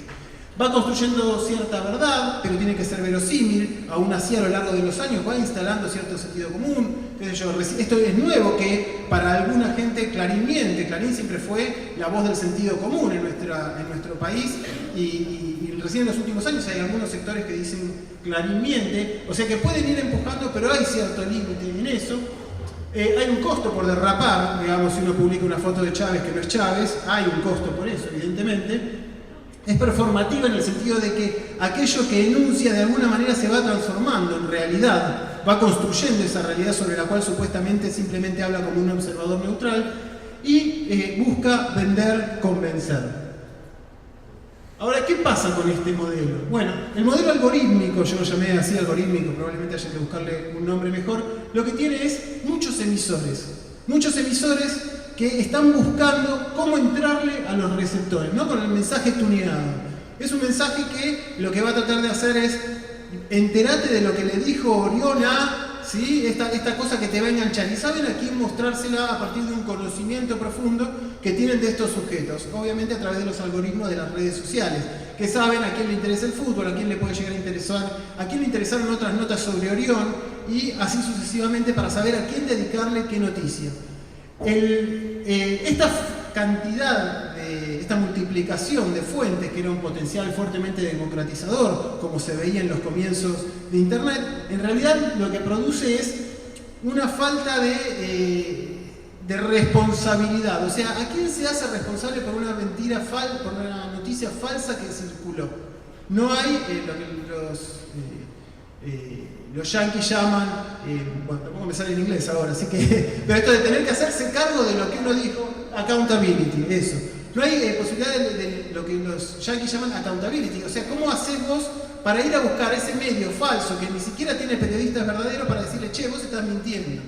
Va construyendo cierta verdad, pero tiene que ser verosímil, aún así a lo largo de los años va instalando cierto sentido común. Esto es nuevo que para alguna gente Clarín miente. Clarín siempre fue la voz del sentido común en nuestro país y recién en los últimos años hay algunos sectores que dicen Clarín miente, o sea que pueden ir empujando, pero hay cierto límite en eso. Hay un costo por derrapar, digamos, si uno publica una foto de Chávez que no es Chávez, hay un costo por eso, evidentemente. Es performativa en el sentido de que aquello que enuncia de alguna manera se va transformando en realidad, va construyendo esa realidad sobre la cual supuestamente simplemente habla como un observador neutral y busca vender, convencer. Ahora, ¿qué pasa con este modelo? Bueno, el modelo algorítmico, yo lo llamé así algorítmico, probablemente haya que buscarle un nombre mejor, lo que tiene es muchos emisores que están buscando cómo entrarle a los receptores, no con el mensaje tuneado. Es un mensaje que lo que va a tratar de hacer es enterate de lo que le dijo Orión a, ¿sí? esta cosa que te va a enganchar. Y saben a quién mostrársela a partir de un conocimiento profundo que tienen de estos sujetos. Obviamente a través de los algoritmos de las redes sociales, que saben a quién le interesa el fútbol, a quién le puede llegar a interesar, a quién le interesaron otras notas sobre Orión y así sucesivamente para saber a quién dedicarle qué noticia. Esta cantidad, esta multiplicación de fuentes, que era un potencial fuertemente democratizador, como se veía en los comienzos de Internet, en realidad lo que produce es una falta de responsabilidad. O sea, ¿a quién se hace responsable por una mentira por una noticia falsa que circuló? No hay lo que los yanquis llaman, bueno, tampoco me sale en inglés ahora, así que, pero esto de tener que hacerse cargo de lo que uno dijo, accountability, eso. No hay posibilidad de lo que los yanquis llaman accountability, o sea, ¿cómo haces vos para ir a buscar ese medio falso que ni siquiera tiene periodistas verdaderos para decirle, che, vos estás mintiendo?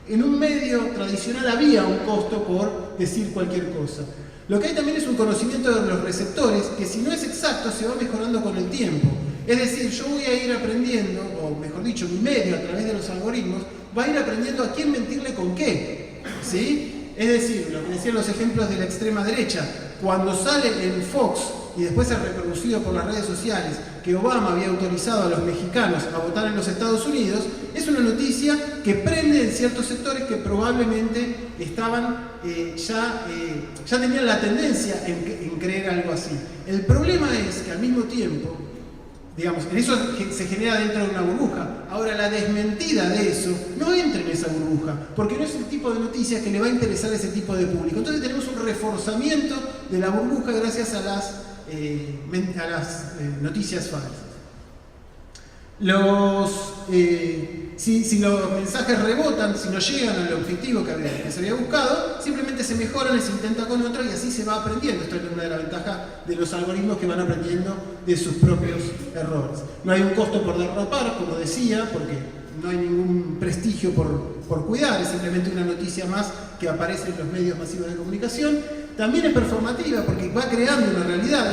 En un medio tradicional había un costo por decir cualquier cosa. Lo que hay también es un conocimiento de los receptores que si no es exacto se va mejorando con el tiempo. Es decir, yo voy a ir aprendiendo, o mejor dicho, mi medio a través de los algoritmos va a ir aprendiendo a quién mentirle con qué, ¿sí? Es decir, lo que decían los ejemplos de la extrema derecha, cuando sale en Fox y después es reproducido por las redes sociales que Obama había autorizado a los mexicanos a votar en los Estados Unidos, es una noticia que prende en ciertos sectores que probablemente estaban ya tenían la tendencia en creer algo así. El problema es que al mismo tiempo, digamos, en eso se genera dentro de una burbuja. Ahora, la desmentida de eso no entra en esa burbuja, porque no es el tipo de noticias que le va a interesar a ese tipo de público. Entonces tenemos un reforzamiento de la burbuja gracias a las noticias falsas. Si los mensajes rebotan, si no llegan al objetivo que se había buscado, simplemente se mejoran, se intenta con otro y así se va aprendiendo. Esto es una de las ventajas de los algoritmos, que van aprendiendo de sus propios errores. No hay un costo por derrapar, como decía, porque no hay ningún prestigio por cuidar, es simplemente una noticia más que aparece en los medios masivos de comunicación. También es performativa porque va creando una realidad.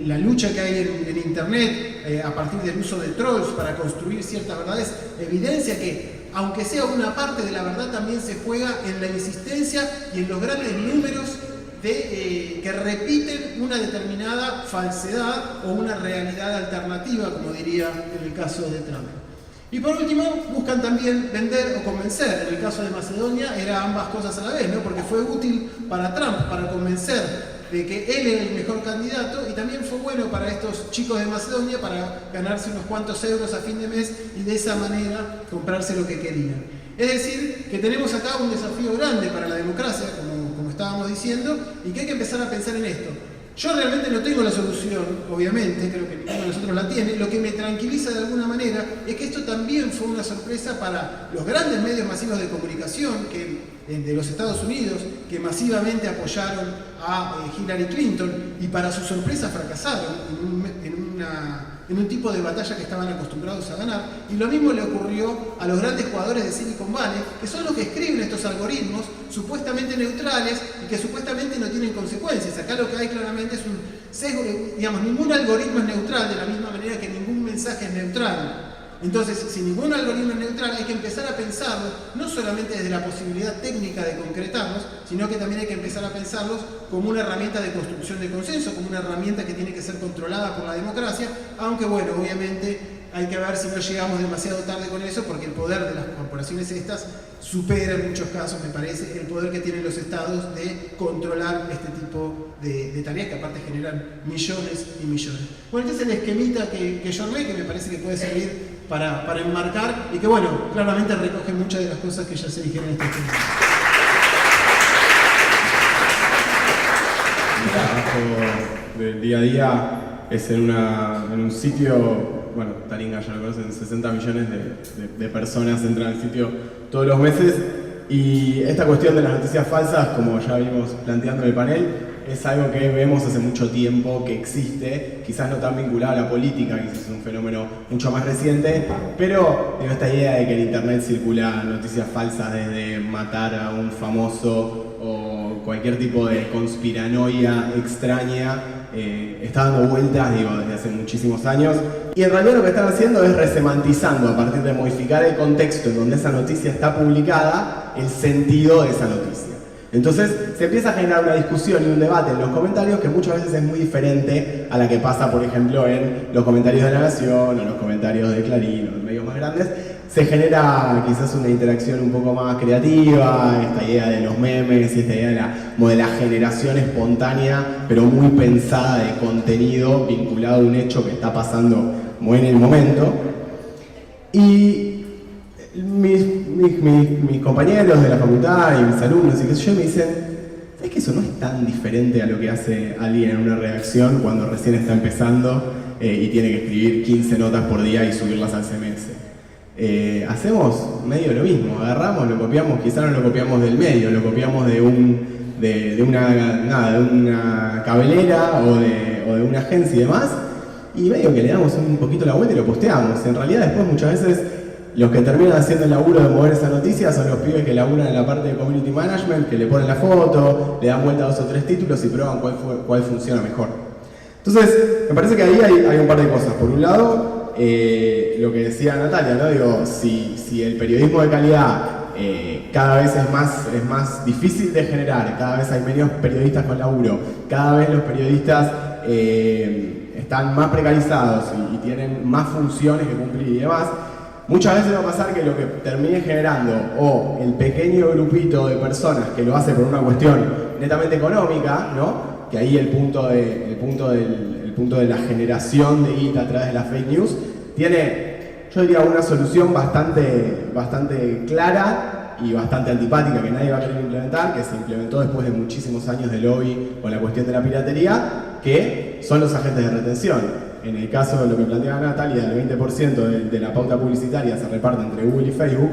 La lucha que hay en Internet a partir del uso de trolls para construir ciertas verdades evidencia que, aunque sea una parte de la verdad, también se juega en la insistencia y en los grandes números que repiten una determinada falsedad o una realidad alternativa, como diría en el caso de Trump. Y por último, buscan también vender o convencer. En el caso de Macedonia era ambas cosas a la vez, ¿no? Porque fue útil para Trump para convencer de que él era el mejor candidato, y también fue bueno para estos chicos de Macedonia para ganarse unos cuantos euros a fin de mes y de esa manera comprarse lo que querían. Es decir, que tenemos acá un desafío grande para la democracia, como estábamos diciendo, y que hay que empezar a pensar en esto. Yo realmente no tengo la solución, obviamente, creo que ninguno de nosotros la tiene. Lo que me tranquiliza de alguna manera es que esto también fue una sorpresa para los grandes medios masivos de comunicación de los Estados Unidos, que masivamente apoyaron a Hillary Clinton, y para su sorpresa fracasaron en un tipo de batalla que estaban acostumbrados a ganar. Y lo mismo le ocurrió a los grandes jugadores de Silicon Valley, que son los que escriben estos algoritmos supuestamente neutrales y que supuestamente no tienen consecuencias. Acá lo que hay claramente es un sesgo, digamos, ningún algoritmo es neutral, de la misma manera que ningún mensaje es neutral. Entonces, si ningún algoritmo es neutral, hay que empezar a pensarlo, no solamente desde la posibilidad técnica de concretarlos, sino que también hay que empezar a pensarlos como una herramienta de construcción de consenso, como una herramienta que tiene que ser controlada por la democracia, aunque bueno, obviamente hay que ver si no llegamos demasiado tarde con eso, porque el poder de las corporaciones estas supera en muchos casos, me parece, el poder que tienen los estados de controlar este tipo de tareas, que aparte generan millones y millones. Bueno, este es el esquemita que yo armé, que me parece que puede servir para enmarcar, y que bueno, claramente recoge muchas de las cosas que ya se dijeron en este tema. Mi trabajo del día a día es en un sitio, bueno, Taringa ya lo conocen, 60 millones de personas entran al sitio todos los meses, y esta cuestión de las noticias falsas, como ya vimos planteando en el panel, es algo que vemos hace mucho tiempo que existe, quizás no tan vinculado a la política, quizás es un fenómeno mucho más reciente, pero digo, esta idea de que en internet circulan noticias falsas desde matar a un famoso o cualquier tipo de conspiranoia extraña, está dando vueltas, digo, desde hace muchísimos años, y en realidad lo que están haciendo es resemantizando, a partir de modificar el contexto en donde esa noticia está publicada, el sentido de esa noticia. Entonces se empieza a generar una discusión y un debate en los comentarios que muchas veces es muy diferente a la que pasa, por ejemplo, en los comentarios de La Nación o los comentarios de Clarín o en medios más grandes. Se genera quizás una interacción un poco más creativa, esta idea de los memes y esta idea de la generación espontánea, pero muy pensada de contenido vinculado a un hecho que está pasando muy en el momento. Y mis compañeros de la facultad y mis alumnos y qué sé yo me dicen, ¿sabes que eso no es tan diferente a lo que hace alguien en una redacción cuando recién está empezando y tiene que escribir 15 notas por día y subirlas al CMS? Hacemos medio lo mismo, agarramos, lo copiamos, quizás no lo copiamos del medio, lo copiamos de una cabelera o de una agencia y demás, y medio que le damos un poquito la vuelta y lo posteamos. En realidad después muchas veces los que terminan haciendo el laburo de mover esa noticia son los pibes que laburan en la parte de community management, que le ponen la foto, le dan vuelta a 2 o 3 títulos y prueban cuál funciona mejor. Entonces, me parece que ahí hay un par de cosas. Por un lado, lo que decía Natalia, ¿no? Digo, si el periodismo de calidad cada vez es más difícil de generar, cada vez hay menos periodistas con laburo, cada vez los periodistas están más precarizados y tienen más funciones que cumplir y demás, muchas veces va a pasar que lo que termine generando o el pequeño grupito de personas que lo hace por una cuestión netamente económica, ¿no? Que ahí el punto de la generación de guita a través de las fake news tiene, yo diría, una solución bastante clara y bastante antipática que nadie va a querer implementar, que se implementó después de muchísimos años de lobby con la cuestión de la piratería, que son los agentes de retención. en el caso de lo que planteaba Natalia, el 20% de la pauta publicitaria se reparte entre Google y Facebook.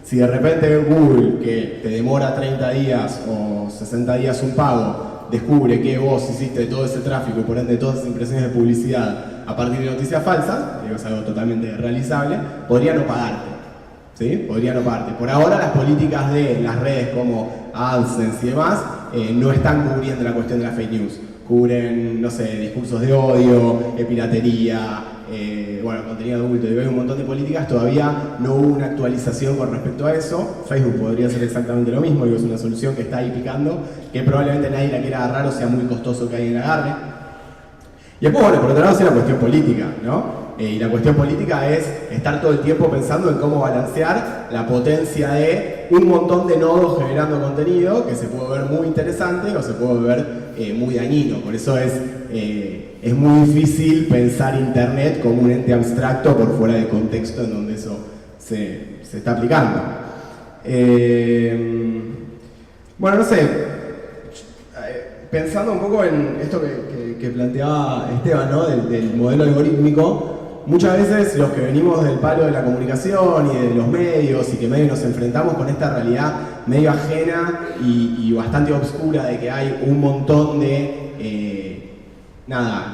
Si de repente Google, que te demora 30 días o 60 días un pago, descubre que vos hiciste todo ese tráfico y por ende todas esas impresiones de publicidad a partir de noticias falsas, digo, es algo totalmente realizable, podría no pagarte. ¿Sí? Podría no pagarte. Por ahora las políticas de las redes como AdSense y demás no están cubriendo la cuestión de la fake news. Cubren, no sé, discursos de odio, piratería, bueno, contenido adulto, y hay un montón de políticas. Todavía no hubo una actualización con respecto a eso. Facebook podría hacer exactamente lo mismo, digo, es una solución que está ahí picando, que probablemente nadie la quiera agarrar o sea muy costoso que alguien la agarre. Y después, bueno, por otro lado, sí la cuestión política, ¿no? Y la cuestión política es estar todo el tiempo pensando en cómo balancear la potencia de un montón de nodos generando contenido que se puede ver muy interesante o se puede ver muy dañino. Por eso es muy difícil pensar Internet como un ente abstracto por fuera del contexto en donde eso se está aplicando. Bueno, no sé, pensando un poco en esto que planteaba Esteban, ¿no? del modelo algorítmico. Muchas veces los que venimos del palo de la comunicación y de los medios y que medio nos enfrentamos con esta realidad medio ajena y bastante oscura de que hay un montón de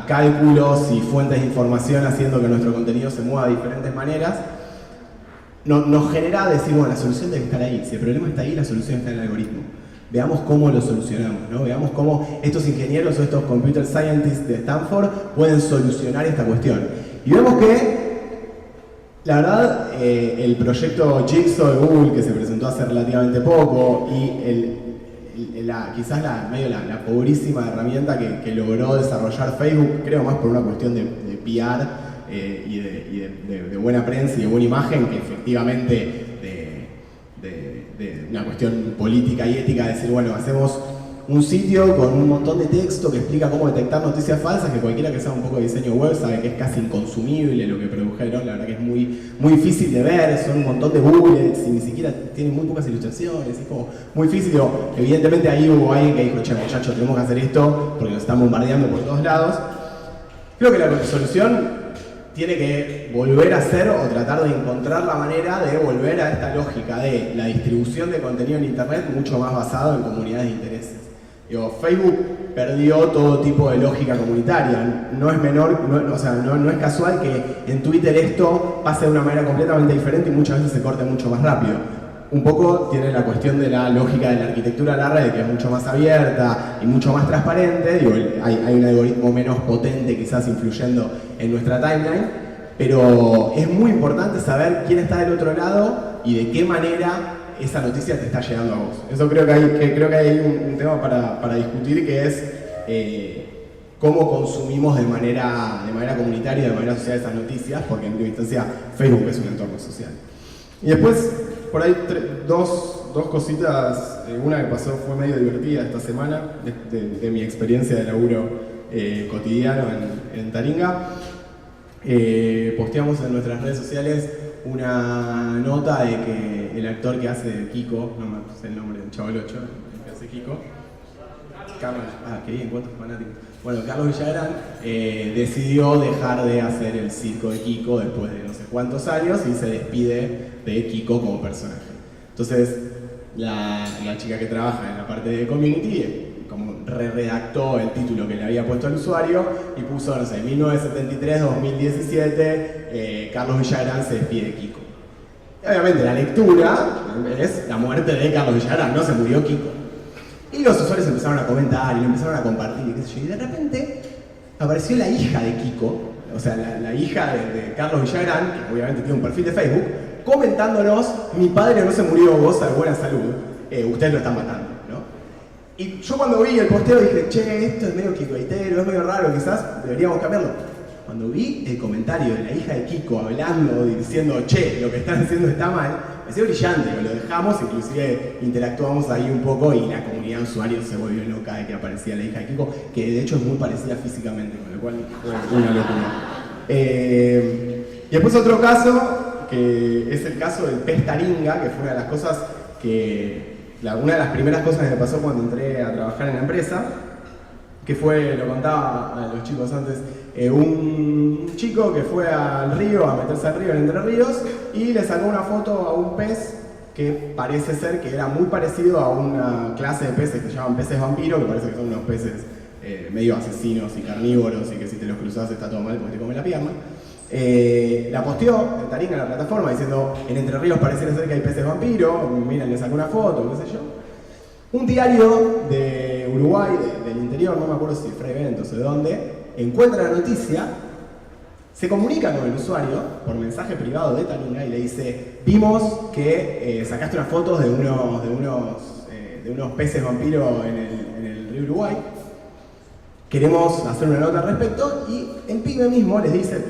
cálculos y fuentes de información haciendo que nuestro contenido se mueva de diferentes maneras, nos genera decir, bueno, la solución debe estar ahí. Si el problema está ahí, la solución está en el algoritmo. Veamos cómo lo solucionamos, ¿no? Veamos cómo estos ingenieros o estos computer scientists de Stanford pueden solucionar esta cuestión. Y vemos que, la verdad, el proyecto Jigsaw de Google, que se presentó hace relativamente poco, y quizás la pobrísima herramienta que logró desarrollar Facebook, creo más por una cuestión de PR y de buena prensa y de buena imagen, que efectivamente de una cuestión política y ética, de decir, bueno, hacemos un sitio con un montón de texto que explica cómo detectar noticias falsas, que cualquiera que sabe un poco de diseño web sabe que es casi inconsumible lo que produjeron, la verdad que es muy difícil de ver, son un montón de bullets y ni siquiera tienen muy pocas ilustraciones, es como muy difícil. Evidentemente ahí hubo alguien que dijo, che muchachos, tenemos que hacer esto porque nos están bombardeando por todos lados. Creo que la solución tiene que volver a hacer o tratar de encontrar la manera de volver a esta lógica de la distribución de contenido en Internet mucho más basado en comunidades de intereses. Facebook perdió todo tipo de lógica comunitaria. No es menor, no es casual que en Twitter esto pase de una manera completamente diferente y muchas veces se corte mucho más rápido. Un poco tiene la cuestión de la lógica de la arquitectura de la red, que es mucho más abierta y mucho más transparente. Hay un algoritmo menos potente quizás influyendo en nuestra timeline, pero es muy importante saber quién está del otro lado y de qué manera esa noticia te está llegando a vos. Eso creo que hay un tema para discutir, que es cómo consumimos de manera comunitaria, de manera social esas noticias, porque en última instancia Facebook es un entorno social. Y después, por ahí, dos cositas. Una que pasó fue medio divertida esta semana, de mi experiencia de laburo cotidiano en Taringa. Posteamos en nuestras redes sociales una nota de que el actor que hace de Kiko, no me sé el nombre del Chavalocho, el que hace Kiko, Carlos, qué bien, cuántos fanáticos. Bueno, Carlos Villagrán decidió dejar de hacer el circo de Kiko después de no sé cuántos años y se despide de Kiko como personaje. Entonces, la chica que trabaja en la parte de community como redactó el título que le había puesto al usuario y puso, no sé, 1973-2017, Carlos Villagrán se despide de Kiko. Y obviamente la lectura es la muerte de Carlos Villagrán, no se murió Kiko. Y los usuarios empezaron a comentar y lo empezaron a compartir y qué sé yo, y de repente apareció la hija de Kiko, o sea, la hija de Carlos Villagrán, que obviamente tiene un perfil de Facebook, comentándonos, mi padre no se murió, goza de buena salud, ustedes lo están matando, ¿no? Y yo cuando vi el posteo dije, che, esto es medio kikoitero, es medio raro, quizás deberíamos cambiarlo. Cuando vi el comentario de la hija de Kiko hablando, diciendo, che, lo que están haciendo está mal, me pareció brillante, lo dejamos, inclusive interactuamos ahí un poco y la comunidad de usuarios se volvió loca de que aparecía la hija de Kiko, que de hecho es muy parecida físicamente, con lo cual fue una locura. Y después otro caso, que es el caso del pez taringa, que fue una de las cosas que, una de las primeras cosas que me pasó cuando entré a trabajar en la empresa, que fue, lo contaba a los chicos antes, un chico que fue al río, a meterse al río en Entre Ríos, y le sacó una foto a un pez que parece ser que era muy parecido a una clase de peces que se llaman peces vampiro, que parece que son unos peces medio asesinos y carnívoros, y que si te los cruzas está todo mal porque te come la pierna. La posteó en Taringa en la plataforma diciendo: en Entre Ríos pareciera ser que hay peces vampiro, miren, le sacó una foto, qué sé yo. Un diario de Uruguay, del interior, no me acuerdo si Fray Ventos o de dónde, encuentra la noticia, se comunica con el usuario por mensaje privado de Taringa y le dice: vimos que sacaste unas fotos de unos peces vampiro en el río Uruguay, queremos hacer una nota al respecto. Y el pibe mismo les dice,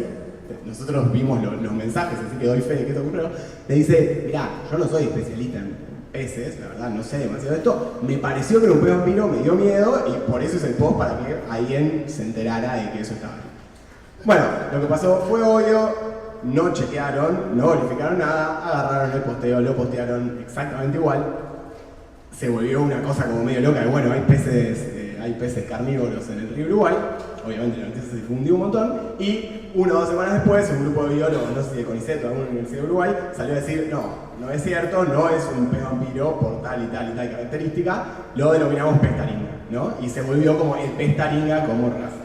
nosotros vimos los mensajes, así que doy fe de que esto ocurrió, le dice: mirá, yo no soy especialista en peces, la verdad no sé demasiado de esto, me pareció que era un pez vampiro, me dio miedo y por eso hice el post para que alguien se enterara de que eso estaba bien. Bueno, lo que pasó fue obvio, no chequearon, no verificaron nada, agarraron el posteo, lo postearon exactamente igual, se volvió una cosa como medio loca, de bueno, hay peces carnívoros en el río Uruguay, obviamente la noticia se difundió un montón, y 1 o 2 semanas después un grupo de biólogos, no sé si de CONICET o de alguna universidad de Uruguay, salió a decir: no es cierto, no es un pez vampiro por tal y tal y tal característica, lo denominamos pez taringa, ¿no? Y se volvió como el pez taringa como raza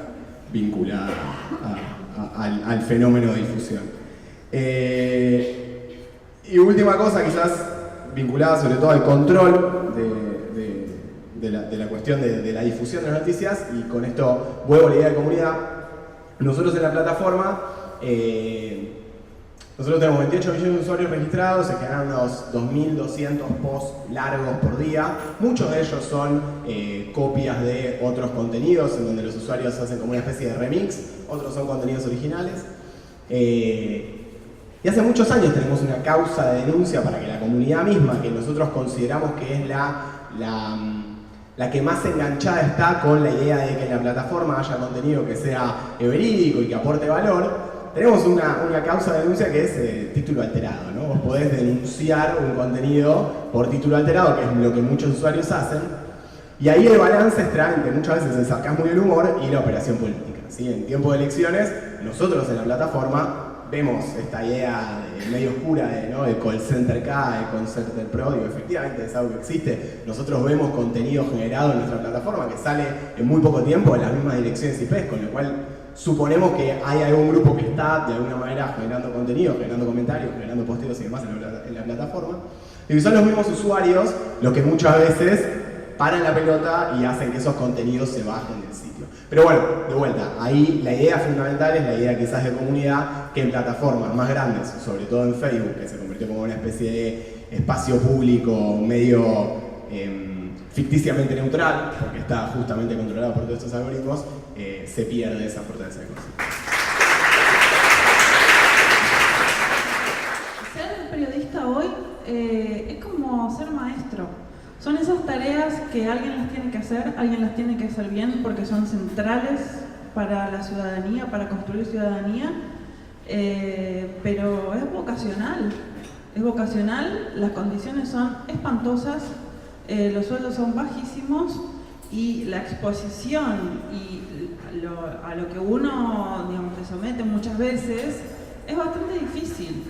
vinculada al fenómeno de difusión. Y última cosa, quizás vinculada sobre todo al control de la cuestión de la difusión de las noticias, y con esto vuelvo a la idea de comunidad. Nosotros en la plataforma, nosotros tenemos 28 millones de usuarios registrados, se generan unos 2.200 posts largos por día. Muchos de ellos son copias de otros contenidos en donde los usuarios hacen como una especie de remix, otros son contenidos originales. Y hace muchos años tenemos una causa de denuncia para que la comunidad misma, que nosotros consideramos que es la que más enganchada está con la idea de que en la plataforma haya contenido que sea verídico y que aporte valor, tenemos una causa de denuncia que es título alterado, ¿no? Vos podés denunciar un contenido por título alterado, que es lo que muchos usuarios hacen, y ahí el balance está entre muchas veces el sarcasmo y el humor y la operación política, ¿sí? En tiempo de elecciones, nosotros en la plataforma vemos esta idea medio oscura de call center K, de call center pro, digo, efectivamente es algo que existe. Nosotros vemos contenido generado en nuestra plataforma que sale en muy poco tiempo en las mismas direcciones IP, con lo cual suponemos que hay algún grupo que está de alguna manera generando contenido, generando comentarios, generando posteos y demás en la plataforma. Y son los mismos usuarios los que muchas veces paran la pelota y hacen que esos contenidos se bajen del sitio. Pero bueno, de vuelta, ahí la idea fundamental es la idea quizás de comunidad, que en plataformas más grandes, sobre todo en Facebook, que se convirtió como una especie de espacio público medio ficticiamente neutral, porque está justamente controlado por todos estos algoritmos, se pierde esa fortaleza de concepto. Ser periodista hoy es como ser maestro. Son esas tareas que alguien las tiene que hacer, alguien las tiene que hacer bien porque son centrales para la ciudadanía, para construir ciudadanía, pero es vocacional, las condiciones son espantosas, los sueldos son bajísimos y la exposición y a lo que uno, digamos, se somete muchas veces es bastante difícil.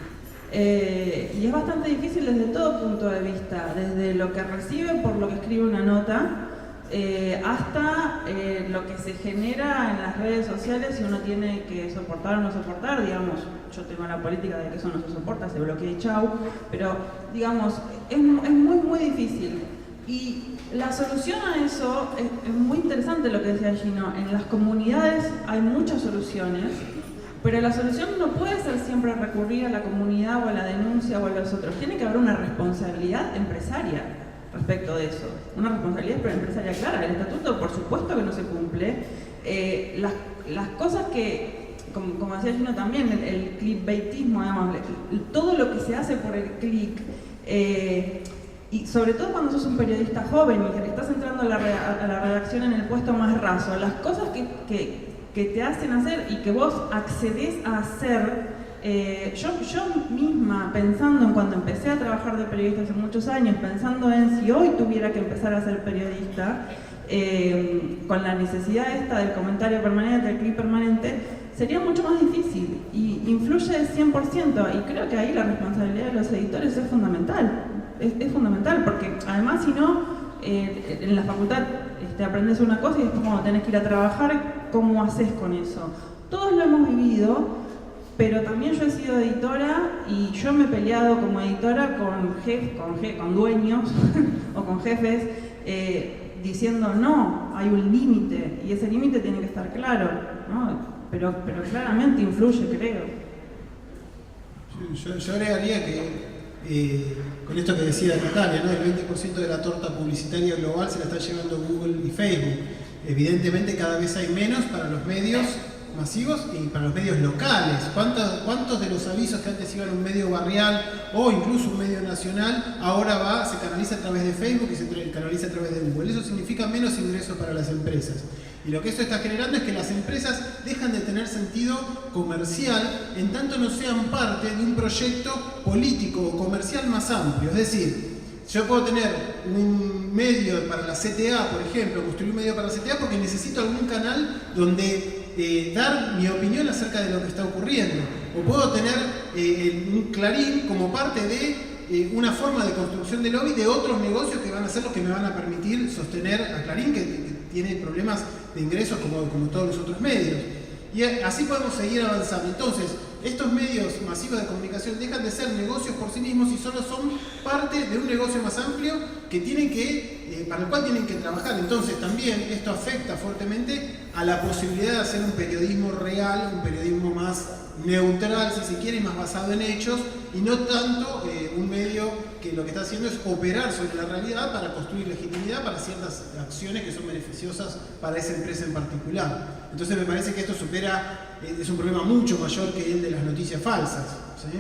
Y es bastante difícil desde todo punto de vista, desde lo que recibe por lo que escribe una nota, hasta lo que se genera en las redes sociales y uno tiene que soportar o no soportar. Digamos, yo tengo la política de que eso no se soporta, se bloquea y chau, pero digamos, es muy difícil. Y la solución a eso es muy interesante lo que decía Gino. En las comunidades hay muchas soluciones, pero la solución no puede ser siempre recurrir a la comunidad o a la denuncia o a los otros. Tiene que haber una responsabilidad empresaria respecto de eso. Una responsabilidad empresaria clara. El estatuto, por supuesto que no se cumple. Las cosas que, como decía Gino también, el clickbaitismo, además, todo lo que se hace por el click, y sobre todo cuando sos un periodista joven y estás entrando a la redacción en el puesto más raso, las cosas que te hacen hacer y que vos accedés a hacer Yo misma, pensando en cuando empecé a trabajar de periodista hace muchos años, pensando en si hoy tuviera que empezar a ser periodista, con la necesidad esta del comentario permanente, del clip permanente, sería mucho más difícil y influye 100%, y creo que ahí la responsabilidad de los editores es fundamental, es fundamental, porque además si no, en la facultad aprendes una cosa y después cuando tenés que ir a trabajar, ¿cómo haces con eso? Todos lo hemos vivido, pero también yo he sido editora y yo me he peleado como editora con dueños o con jefes, diciendo no, hay un límite y ese límite tiene que estar claro, ¿no? Pero claramente influye, creo. Yo agregaría que con esto que decía Natalia, ¿no? El 20% de la torta publicitaria global se la está llevando Google y Facebook. Evidentemente cada vez hay menos para los medios masivos y para los medios locales. ¿Cuántos de los avisos que antes iban a un medio barrial o incluso un medio nacional ahora se canaliza a través de Facebook y se canaliza a través de Google? Eso significa menos ingresos para las empresas. Y lo que esto está generando es que las empresas dejan de tener sentido comercial en tanto no sean parte de un proyecto político o comercial más amplio. Es decir, yo puedo tener un medio para la CTA, por ejemplo, construir un medio para la CTA porque necesito algún canal donde dar mi opinión acerca de lo que está ocurriendo. O puedo tener un Clarín como parte de una forma de construcción de lobby de otros negocios que van a ser los que me van a permitir sostener a Clarín, que tiene problemas de ingresos como todos los otros medios. Y así podemos seguir avanzando. Entonces, estos medios masivos de comunicación dejan de ser negocios por sí mismos y solo son parte de un negocio más amplio que para el cual tienen que trabajar. Entonces, también esto afecta fuertemente a la posibilidad de hacer un periodismo real, un periodismo más neutral, si se quiere, más basado en hechos, y no tanto un medio que lo que está haciendo es operar sobre la realidad para construir legitimidad para ciertas acciones que son beneficiosas para esa empresa en particular. Entonces me parece que esto es un problema mucho mayor que el de las noticias falsas, ¿sí?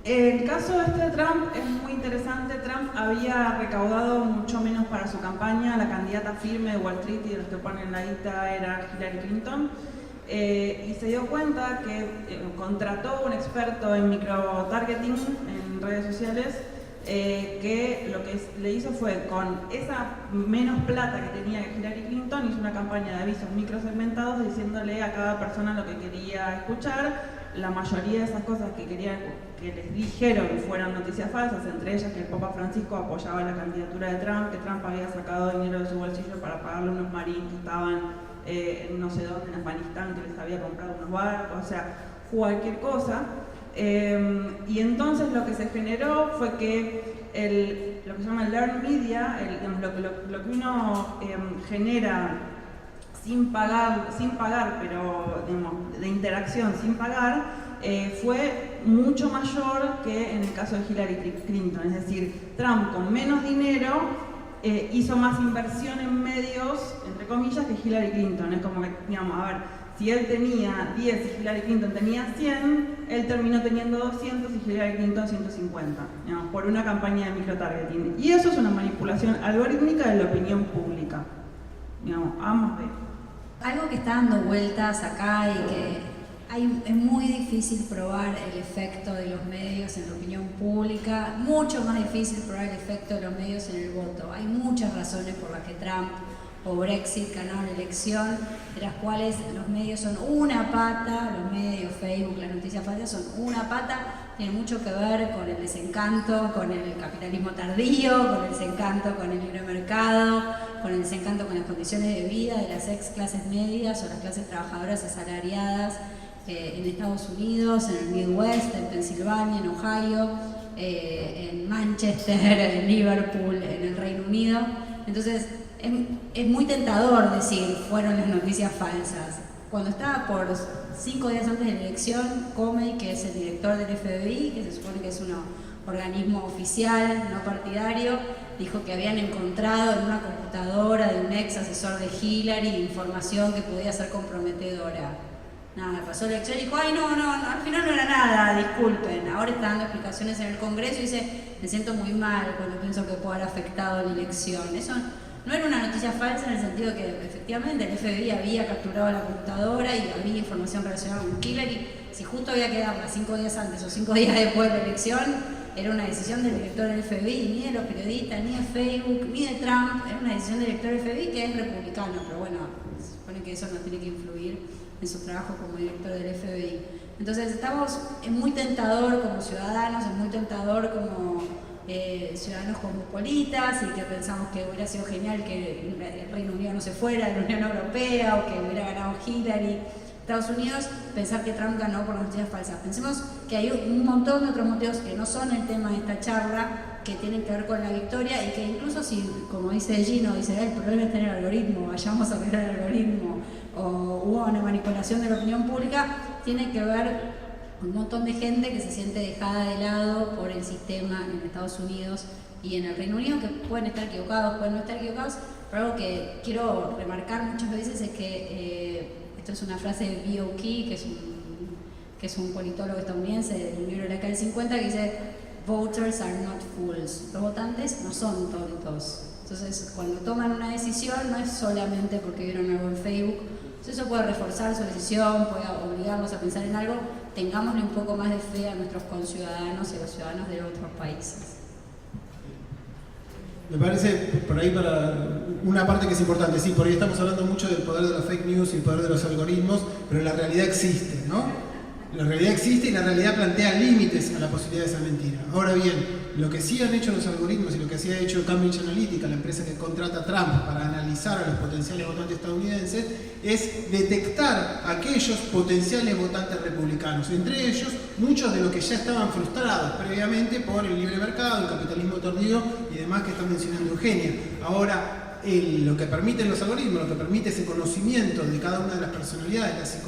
El caso de Trump es muy interesante. Trump había recaudado mucho menos para su campaña. La candidata firme de Wall Street y de los que ponen la guita era Hillary Clinton. Y se dio cuenta que contrató un experto en microtargeting en redes sociales, que lo que le hizo fue, con esa menos plata que tenía Hillary Clinton, hizo una campaña de avisos microsegmentados diciéndole a cada persona lo que quería escuchar. La mayoría de esas cosas que les dijeron fueran noticias falsas, entre ellas que el Papa Francisco apoyaba la candidatura de Trump, que Trump había sacado dinero de su bolsillo para pagarle a unos marines que estaban en no sé dónde, en Afganistán, que les había comprado unos barcos, o sea, cualquier cosa. Y entonces lo que se generó fue que lo que se llama el learned media, lo que uno genera sin pagar, pero digamos, de interacción sin pagar, fue mucho mayor que en el caso de Hillary Clinton. Es decir, Trump con menos dinero hizo más inversión en medios, entre comillas, que Hillary Clinton. Es como que, digamos, a ver, si él tenía 10 y Hillary Clinton tenía 100, él terminó teniendo 200 y Hillary Clinton 150, digamos, por una campaña de microtargeting. Y eso es una manipulación algorítmica de la opinión pública. Digamos, ambas veces. Algo que está dando vueltas acá y que es muy difícil probar el efecto de los medios en la opinión pública, mucho más difícil probar el efecto de los medios en el voto. Hay muchas razones por las que Trump o Brexit ganaron la elección, de las cuales los medios son una pata, los medios, Facebook, las noticias falsas son una pata, tiene mucho que ver con el desencanto, con el capitalismo tardío, con el desencanto con el libre mercado, con el desencanto con las condiciones de vida de las ex clases medias o las clases trabajadoras asalariadas en Estados Unidos, en el Midwest, en Pensilvania, en Ohio, en Manchester, en Liverpool, en el Reino Unido. Entonces, es muy tentador decir, fueron las noticias falsas. Cuando estaba por 5 días antes de la elección, Comey, que es el director del FBI, que se supone que es un organismo oficial, no partidario, dijo que habían encontrado en una computadora de un ex asesor de Hillary información que podía ser comprometedora. Nada, pasó la elección y dijo, ay no, al final no era nada, disculpen. Ahora está dando explicaciones en el Congreso y dice, me siento muy mal cuando pienso que puede haber afectado la elección. Eso no era una noticia falsa en el sentido que efectivamente el FBI había capturado la computadora y había información relacionada con Hillary. si justo había que darla 5 días antes o 5 días después de la elección, era una decisión del director del FBI, ni de los periodistas, ni de Facebook, ni de Trump, era una decisión del director del FBI que es republicano, pero bueno, se supone que eso no tiene que influir en su trabajo como director del FBI. Entonces es muy tentador como ciudadanos, es muy tentador como ciudadanos cosmopolitas, y que pensamos que hubiera sido genial que el Reino Unido no se fuera de la Unión Europea o que hubiera ganado Hillary. Estados Unidos, pensar que Trump ganó por noticias falsas. Pensemos que hay un montón de otros motivos que no son el tema de esta charla, que tienen que ver con la victoria, y que incluso si, como dice Gino, dice el problema está en el algoritmo, vayamos a arreglar el algoritmo, o hubo una manipulación de la opinión pública, tiene que ver con un montón de gente que se siente dejada de lado por el sistema en Estados Unidos y en el Reino Unido, que pueden estar equivocados, pueden no estar equivocados, pero algo que quiero remarcar muchas veces es que esto es una frase de B.O. Key, que es un politólogo estadounidense del libro de la década del 50, que dice: voters are not fools. Los votantes no son tontos. Entonces, cuando toman una decisión, no es solamente porque vieron algo en Facebook. Entonces, eso puede reforzar su decisión, puede obligarlos a pensar en algo. Tengámosle un poco más de fe a nuestros conciudadanos y a los ciudadanos de otros países. Me parece, por ahí, para una parte que es importante, sí, por ahí estamos hablando mucho del poder de las fake news y el poder de los algoritmos, pero la realidad existe, ¿no? La realidad existe y la realidad plantea límites a la posibilidad de esa mentira. Ahora bien, lo que sí han hecho los algoritmos y lo que sí ha hecho Cambridge Analytica, la empresa que contrata a Trump para analizar a los potenciales votantes estadounidenses, es detectar a aquellos potenciales votantes republicanos, entre ellos muchos de los que ya estaban frustrados previamente por el libre mercado, el capitalismo tardío y demás que está mencionando Eugenia. Ahora, lo que permiten los algoritmos, lo que permite ese conocimiento de cada una de las personalidades,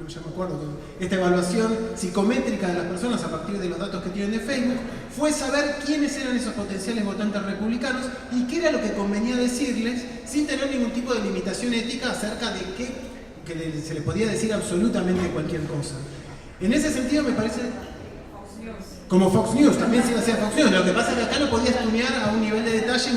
ya me acuerdo, esta evaluación psicométrica de las personas a partir de los datos que tienen de Facebook, fue saber quiénes eran esos potenciales votantes republicanos y qué era lo que convenía decirles sin tener ningún tipo de limitación ética acerca de que se les podía decir absolutamente cualquier cosa. En ese sentido me parece... Como Fox News, también se iba a hacer Fox News. Lo que pasa es que acá lo podía estudiar a un nivel de detalle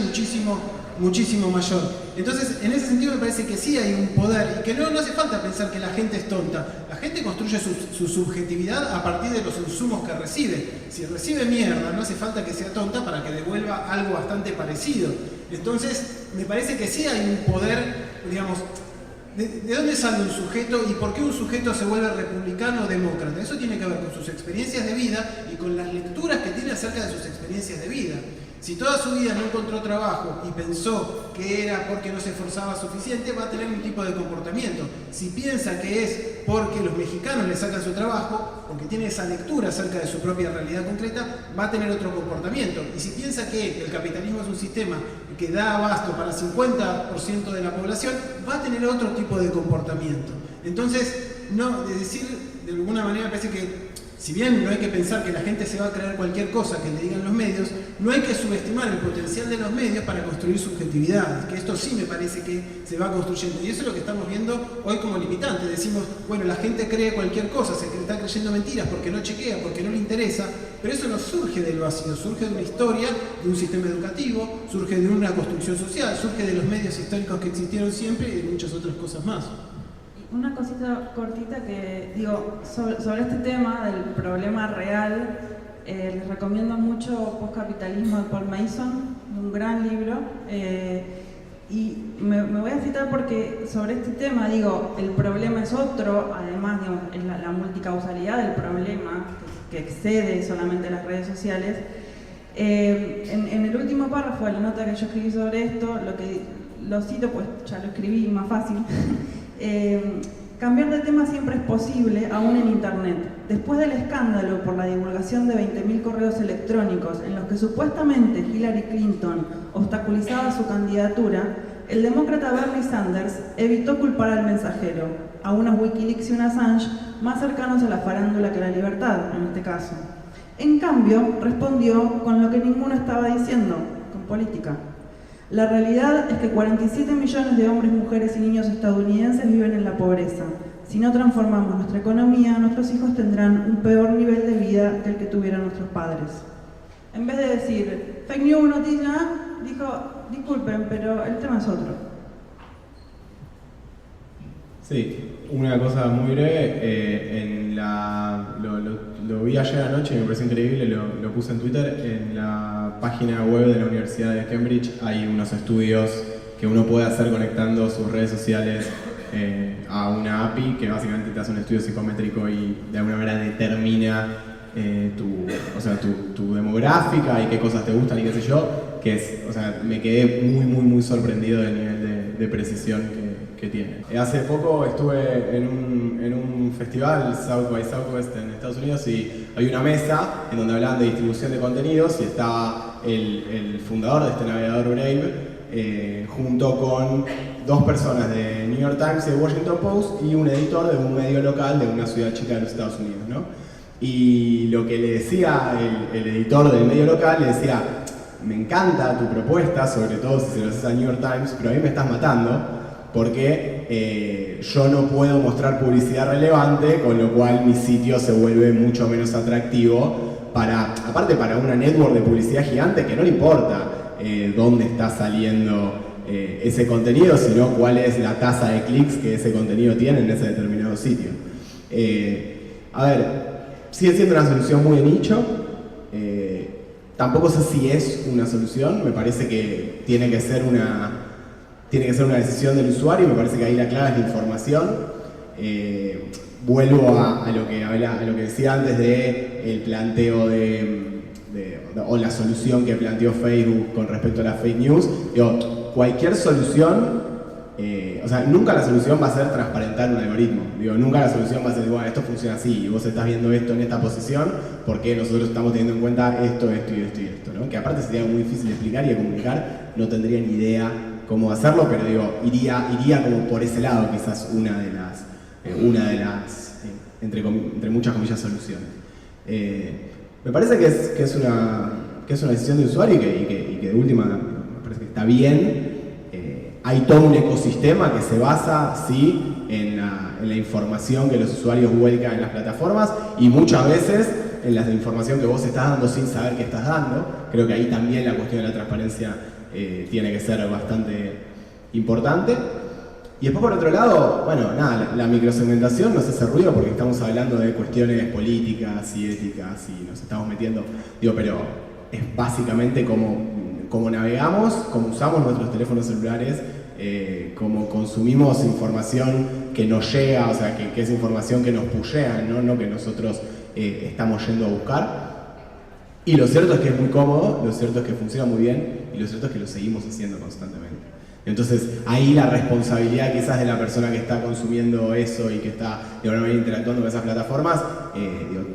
muchísimo mayor. Entonces, en ese sentido me parece que sí hay un poder y que no hace falta pensar que la gente es tonta. La gente construye su subjetividad a partir de los insumos que recibe. Si recibe mierda, no hace falta que sea tonta para que devuelva algo bastante parecido. Entonces, me parece que sí hay un poder, digamos... ¿De dónde sale un sujeto y por qué un sujeto se vuelve republicano o demócrata? Eso tiene que ver con sus experiencias de vida y con las lecturas que tiene acerca de sus experiencias de vida. Si toda su vida no encontró trabajo y pensó que era porque no se esforzaba suficiente, va a tener un tipo de comportamiento. Si piensa que es porque los mexicanos le sacan su trabajo, porque tiene esa lectura acerca de su propia realidad concreta, va a tener otro comportamiento. Y si piensa que el capitalismo es un sistema que da abasto para 50% de la población, va a tener otro tipo de comportamiento. Entonces, es decir, de alguna manera me parece que si bien no hay que pensar que la gente se va a creer cualquier cosa que le digan los medios, no hay que subestimar el potencial de los medios para construir subjetividades, que esto sí me parece que se va construyendo. Y eso es lo que estamos viendo hoy como limitante. Decimos, bueno, la gente cree cualquier cosa, se está creyendo mentiras porque no chequea, porque no le interesa, pero eso no surge del vacío, surge de una historia, de un sistema educativo, surge de una construcción social, surge de los medios históricos que existieron siempre y de muchas otras cosas más. Una cosita cortita que digo sobre este tema del problema real, les recomiendo mucho Postcapitalismo de Paul Mason, un gran libro, y me voy a citar porque sobre este tema digo, el problema es otro, además digamos, es la multicausalidad del problema que excede solamente las redes sociales. En el último párrafo de la nota que yo escribí sobre esto, lo cito pues ya lo escribí más fácil. Cambiar de tema siempre es posible, aún en Internet. Después del escándalo por la divulgación de 20.000 correos electrónicos en los que supuestamente Hillary Clinton obstaculizaba su candidatura, el demócrata Bernie Sanders evitó culpar al mensajero, a unos Wikileaks y un Assange más cercanos a la farándula que la libertad, en este caso. En cambio, respondió con lo que ninguno estaba diciendo, con política. La realidad es que 47 millones de hombres, mujeres y niños estadounidenses viven en la pobreza. Si no transformamos nuestra economía, nuestros hijos tendrán un peor nivel de vida que el que tuvieron nuestros padres. En vez de decir, fake news, noticia, dijo, disculpen, pero el tema es otro. Sí, una cosa muy breve. Lo vi ayer anoche y me pareció increíble, lo puse en Twitter. En la página web de la Universidad de Cambridge hay unos estudios que uno puede hacer conectando sus redes sociales a una API que básicamente te hace un estudio psicométrico y de alguna manera determina tu demográfica y qué cosas te gustan y qué sé yo, que es, o sea, me quedé muy sorprendido del nivel de precisión que tiene. Hace poco estuve en un festival, South by Southwest en Estados Unidos, y hay una mesa en donde hablaban de distribución de contenidos y estaba el fundador de este navegador Brave junto con dos personas de New York Times y de Washington Post y un editor de un medio local de una ciudad chica de los Estados Unidos, ¿no? Y lo que le decía el editor del medio local, le decía: me encanta tu propuesta, sobre todo si se lo haces a New York Times, pero a mí me estás matando porque yo no puedo mostrar publicidad relevante, con lo cual mi sitio se vuelve mucho menos atractivo aparte para una network de publicidad gigante que no le importa dónde está saliendo ese contenido, sino cuál es la tasa de clics que ese contenido tiene en ese determinado sitio. A ver, sigue siendo una solución muy de nicho. Tampoco sé si es una solución, me parece que tiene que ser una decisión del usuario, me parece que ahí la clave es la información. Vuelvo a lo que decía antes de el planteo o la solución que planteó Facebook con respecto a las fake news. Digo, cualquier solución, o sea, nunca la solución va a ser transparentar un algoritmo. Digo, nunca la solución va a ser, bueno, esto funciona así y vos estás viendo esto en esta posición porque nosotros estamos teniendo en cuenta esto, ¿no? Que aparte sería muy difícil de explicar y de comunicar, no tendría ni idea cómo hacerlo, pero digo, iría como por ese lado, quizás una de las entre muchas comillas, soluciones. Me parece que es una decisión del usuario y que de última me parece que está bien. Hay todo un ecosistema que se basa, sí, en la información que los usuarios vuelcan en las plataformas y muchas veces en la información que vos estás dando sin saber que estás dando. Creo que ahí también la cuestión de la transparencia tiene que ser bastante importante. Y después, por otro lado, bueno, nada, la microsegmentación nos hace ruido porque estamos hablando de cuestiones políticas y éticas y nos estamos metiendo, pero es básicamente cómo navegamos, cómo usamos nuestros teléfonos celulares, cómo consumimos información que nos llega, o sea, que es información que nos pushea, no que nosotros estamos yendo a buscar. Y lo cierto es que es muy cómodo, lo cierto es que funciona muy bien y lo cierto es que lo seguimos haciendo constantemente. Entonces, ahí la responsabilidad quizás de la persona que está consumiendo eso y que está de alguna manera interactuando con esas plataformas,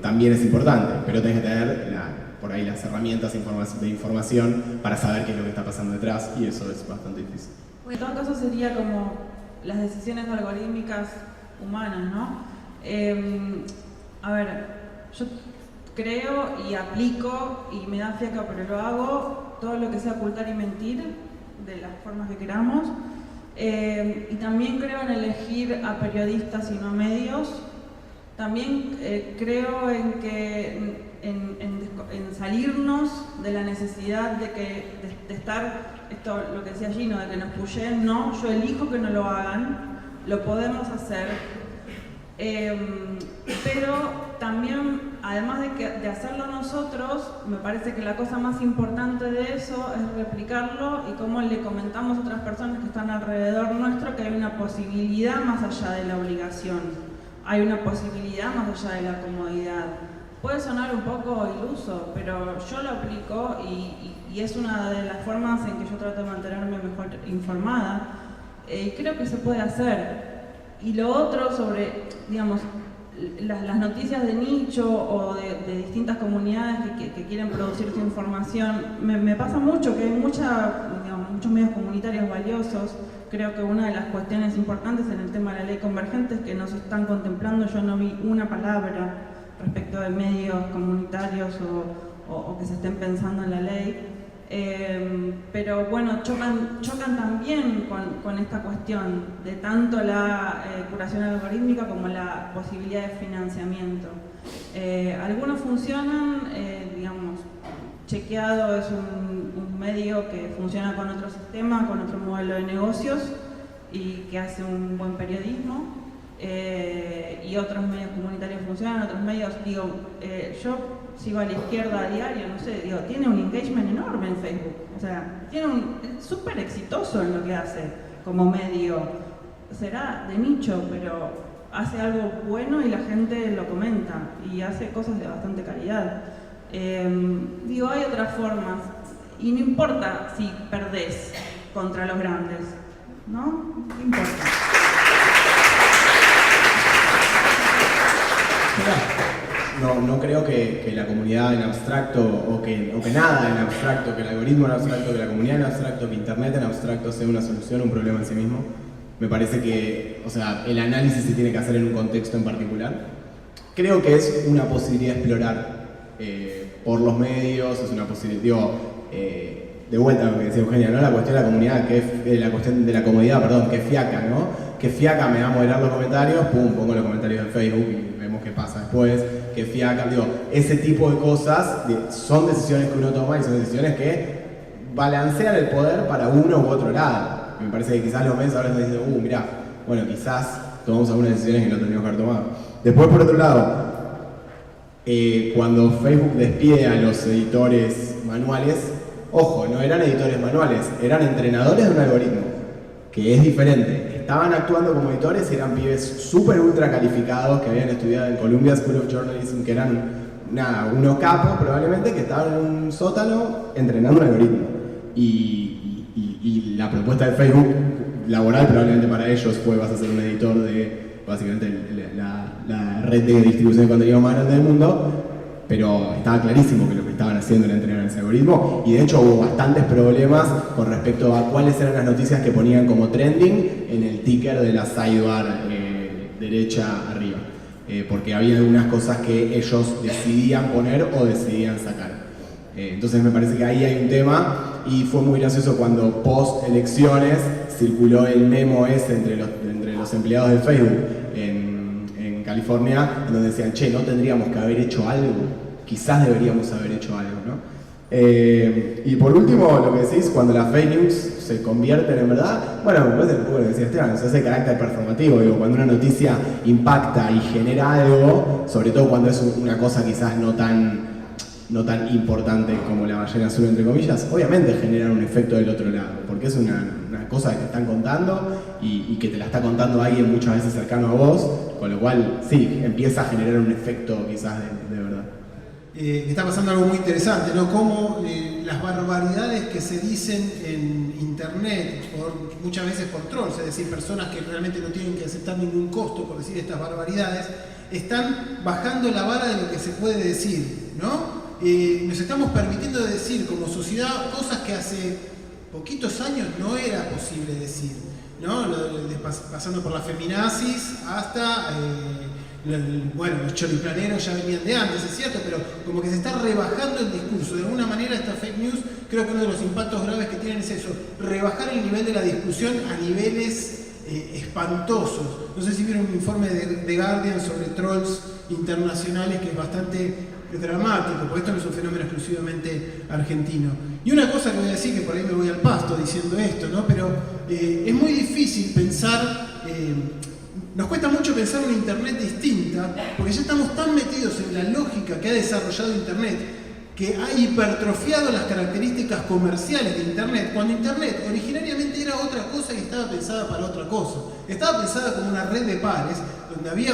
también es importante, pero tenés que tener por ahí las herramientas de información para saber qué es lo que está pasando detrás y eso es bastante difícil. En todo caso sería como las decisiones algorítmicas humanas, ¿no? A ver, yo creo y aplico y me da fiaca, pero lo hago, todo lo que sea ocultar y mentir de las formas que queramos, y también creo en elegir a periodistas y no a medios. También creo en que en salirnos de la necesidad de estar, esto lo que decía Gino, de que nos pushen. No, yo elijo que no lo hagan, lo podemos hacer, pero también, además de hacerlo nosotros, me parece que la cosa más importante de eso es replicarlo y cómo le comentamos a otras personas que están alrededor nuestro que hay una posibilidad más allá de la obligación, hay una posibilidad más allá de la comodidad. Puede sonar un poco iluso, pero yo lo aplico y es una de las formas en que yo trato de mantenerme mejor informada, y creo que se puede hacer. Y lo otro sobre, digamos, las noticias de nicho o de distintas comunidades que quieren producir su información, me pasa mucho que hay muchos medios comunitarios valiosos. Creo que una de las cuestiones importantes en el tema de la ley convergente es que no se están contemplando. Yo no vi una palabra respecto de medios comunitarios o que se estén pensando en la ley. Pero bueno, chocan también con esta cuestión de tanto la curación algorítmica como la posibilidad de financiamiento. Algunos funcionan, digamos, Chequeado es un medio que funciona con otro sistema, con otro modelo de negocios y que hace un buen periodismo. y otros medios comunitarios funcionan, otros medios, digo, yo sigo a la izquierda a diario, no sé, digo, tiene un engagement enorme en Facebook, o sea, es súper exitoso en lo que hace como medio, será de nicho, pero hace algo bueno y la gente lo comenta y hace cosas de bastante calidad. Digo, hay otras formas y no importa si perdés contra los grandes, ¿no? No importa. No creo que la comunidad en abstracto o que nada en abstracto, que el algoritmo en abstracto, que la comunidad en abstracto, que internet en abstracto sea una solución, un problema en sí mismo. Me parece que, o sea, el análisis se tiene que hacer en un contexto en particular. Creo que es una posibilidad de explorar por los medios, es una posibilidad, digo, de vuelta a lo que decía Eugenia, ¿no? La cuestión de la comunidad, la cuestión de la comodidad, perdón, que fiaca, ¿no? Que fiaca, me va a moderar los comentarios, pum, pongo los comentarios en Facebook y vemos qué pasa después, que fiaca, digo, ese tipo de cosas son decisiones que uno toma y son decisiones que balancean el poder para uno u otro lado. Me parece que quizás los medios ahora están diciendo, mirá, bueno, quizás tomamos algunas decisiones que no tendríamos que haber tomado. Después, por otro lado, cuando Facebook despide a los editores manuales, ojo, no eran editores manuales, eran entrenadores de un algoritmo, que es diferente. Estaban actuando como editores y eran pibes súper ultra calificados que habían estudiado en Columbia School of Journalism, que eran, unos capos probablemente, que estaban en un sótano entrenando un algoritmo. Y la propuesta de Facebook laboral probablemente para ellos fue: vas a ser un editor de básicamente la red de distribución de contenido más grande del mundo, pero estaba clarísimo que lo que estaban haciendo era entrenar ese algoritmo, y de hecho hubo bastantes problemas con respecto a cuáles eran las noticias que ponían como trending en el ticker de la sidebar derecha arriba, porque había algunas cosas que ellos decidían poner o decidían sacar. Entonces me parece que ahí hay un tema. Y fue muy gracioso cuando post elecciones circuló el memo ese entre los empleados de Facebook en California, en donde decían, che, no tendríamos que haber hecho algo, quizás deberíamos haber hecho algo, ¿no? Y por último, lo que decís, cuando las fake news se convierten en verdad, bueno, me parece un poco lo que decía Esteban, se hace carácter performativo, digo, cuando una noticia impacta y genera algo, sobre todo cuando es una cosa quizás no tan importante como la ballena azul, entre comillas, obviamente generan un efecto del otro lado, porque es una cosa que te están contando y que te la está contando alguien muchas veces cercano a vos, con lo cual sí, empieza a generar un efecto quizás de verdad. Está pasando algo muy interesante, ¿no? Cómo las barbaridades que se dicen en internet, muchas veces por trolls, es decir, personas que realmente no tienen que aceptar ningún costo por decir estas barbaridades, están bajando la vara de lo que se puede decir, ¿no? Nos estamos permitiendo decir como sociedad cosas que hace poquitos años no era posible decir, ¿no? Pasando por las feminazis hasta, los choriplaneros ya venían de antes, es cierto, pero como que se está rebajando el discurso. De alguna manera esta fake news, creo que uno de los impactos graves que tienen es eso, rebajar el nivel de la discusión a niveles espantosos. No sé si vieron un informe de Guardian sobre trolls internacionales que es bastante dramático, porque esto no es un fenómeno exclusivamente argentino. Y una cosa que voy a decir, que por ahí me voy al pasto diciendo esto, ¿no? Pero es muy difícil pensar, nos cuesta mucho pensar una internet distinta, porque ya estamos tan metidos en la lógica que ha desarrollado internet, que ha hipertrofiado las características comerciales de internet, cuando internet originariamente era otra cosa y estaba pensada para otra cosa. Estaba pensada como una red de pares, donde había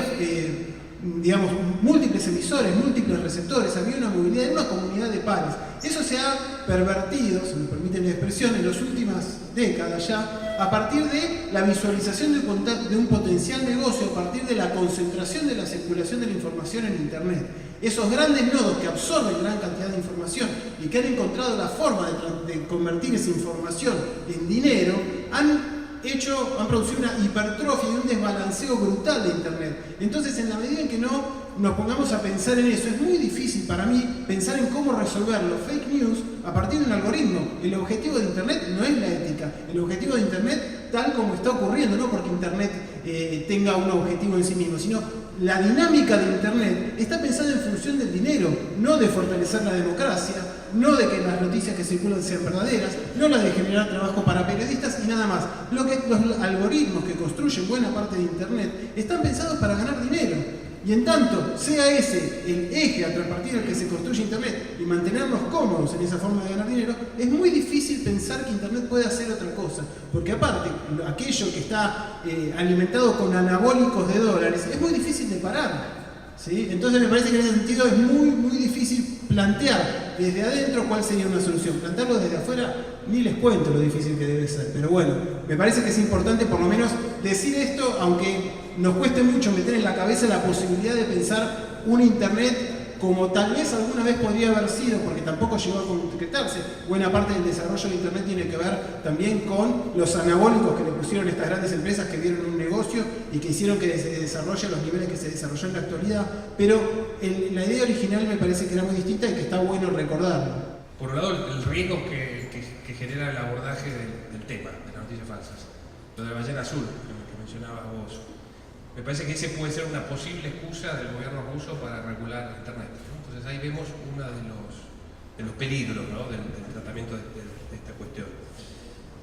múltiples emisores, múltiples receptores, había una movilidad, una comunidad de pares. Eso se ha pervertido, si me permiten la expresión, en las últimas décadas ya, a partir de la visualización de un potencial negocio, a partir de la concentración de la circulación de la información en internet. Esos grandes nodos que absorben gran cantidad de información y que han encontrado la forma de convertir esa información en dinero, han producido una hipertrofia y un desbalanceo brutal de internet. Entonces, en la medida en que no nos pongamos a pensar en eso, es muy difícil para mí pensar en cómo resolver los fake news a partir de un algoritmo. El objetivo de internet no es la ética, el objetivo de internet, tal como está ocurriendo, no porque internet tenga un objetivo en sí mismo, sino la dinámica de internet está pensada en función del dinero, no de fortalecer la democracia, no de que las noticias que circulan sean verdaderas, no la de generar trabajo para periodistas y nada más. Los algoritmos que construyen buena parte de Internet están pensados para ganar dinero. Y en tanto sea ese el eje a partir del que se construye Internet y mantenernos cómodos en esa forma de ganar dinero, es muy difícil pensar que Internet puede hacer otra cosa. Porque aparte, aquello que está alimentado con anabólicos de dólares es muy difícil de parar. ¿Sí? Entonces me parece que en ese sentido es muy difícil plantear desde adentro cuál sería una solución. Plantearlo desde afuera, ni les cuento lo difícil que debe ser. Pero bueno, me parece que es importante por lo menos decir esto, aunque nos cueste mucho meter en la cabeza la posibilidad de pensar un Internet como tal vez alguna vez podría haber sido, porque tampoco llegó a concretarse. Buena parte del desarrollo de Internet tiene que ver también con los anabólicos que le pusieron estas grandes empresas que vieron un negocio y que hicieron que se desarrolle a los niveles que se desarrolló en la actualidad. Pero la idea original me parece que era muy distinta y que está bueno recordarlo. Por un lado, el riesgo que genera el abordaje del tema, de las noticias falsas. Lo de la ballena azul, que mencionabas vos. Me parece que ese puede ser una posible excusa del gobierno ruso para regular Internet, ¿no? Entonces ahí vemos uno de los peligros, ¿no? del tratamiento de esta cuestión.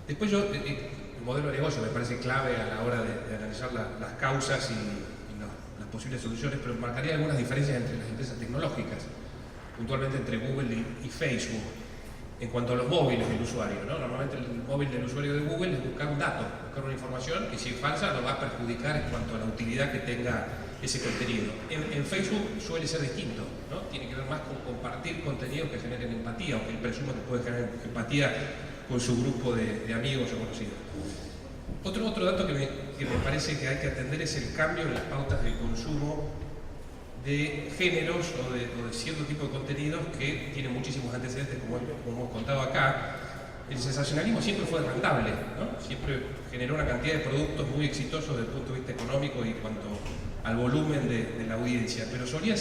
Después el modelo de negocio me parece clave a la hora de analizar las causas y las posibles soluciones, pero marcaría algunas diferencias entre las empresas tecnológicas, puntualmente entre Google y Facebook. En cuanto a los móviles del usuario, ¿no? Normalmente el móvil del usuario de Google es buscar un dato, buscar una información que si es falsa nos va a perjudicar en cuanto a la utilidad que tenga ese contenido. En Facebook suele ser distinto, ¿no? Tiene que ver más con compartir contenidos que generen empatía, aunque él presumo que puede generar empatía con su grupo de amigos o conocidos. Otro dato que me parece que hay que atender es el cambio en las pautas de consumo de géneros o de cierto tipo de contenidos que tienen muchísimos antecedentes, como hemos contado acá. El sensacionalismo siempre fue rentable, ¿no? Siempre generó una cantidad de productos muy exitosos desde el punto de vista económico y en cuanto al volumen de la audiencia, pero solía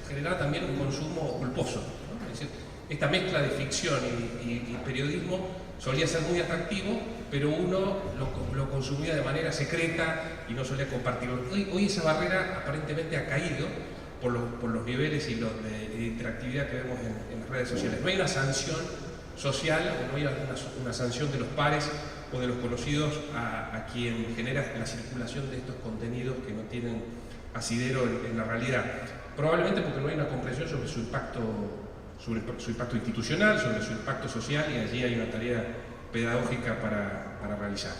generar también un consumo culposo, ¿no? Es decir, esta mezcla de ficción y periodismo solía ser muy atractivo, pero uno lo consumía de manera secreta y no solía compartirlo. Hoy esa barrera aparentemente ha caído por los niveles y de interactividad que vemos en las redes sociales. No hay una sanción social, no hay una sanción de los pares o de los conocidos a quien genera la circulación de estos contenidos que no tienen asidero en la realidad. Probablemente porque no hay una comprensión sobre su impacto institucional, sobre su impacto social, y allí hay una tarea pedagógica para realizar.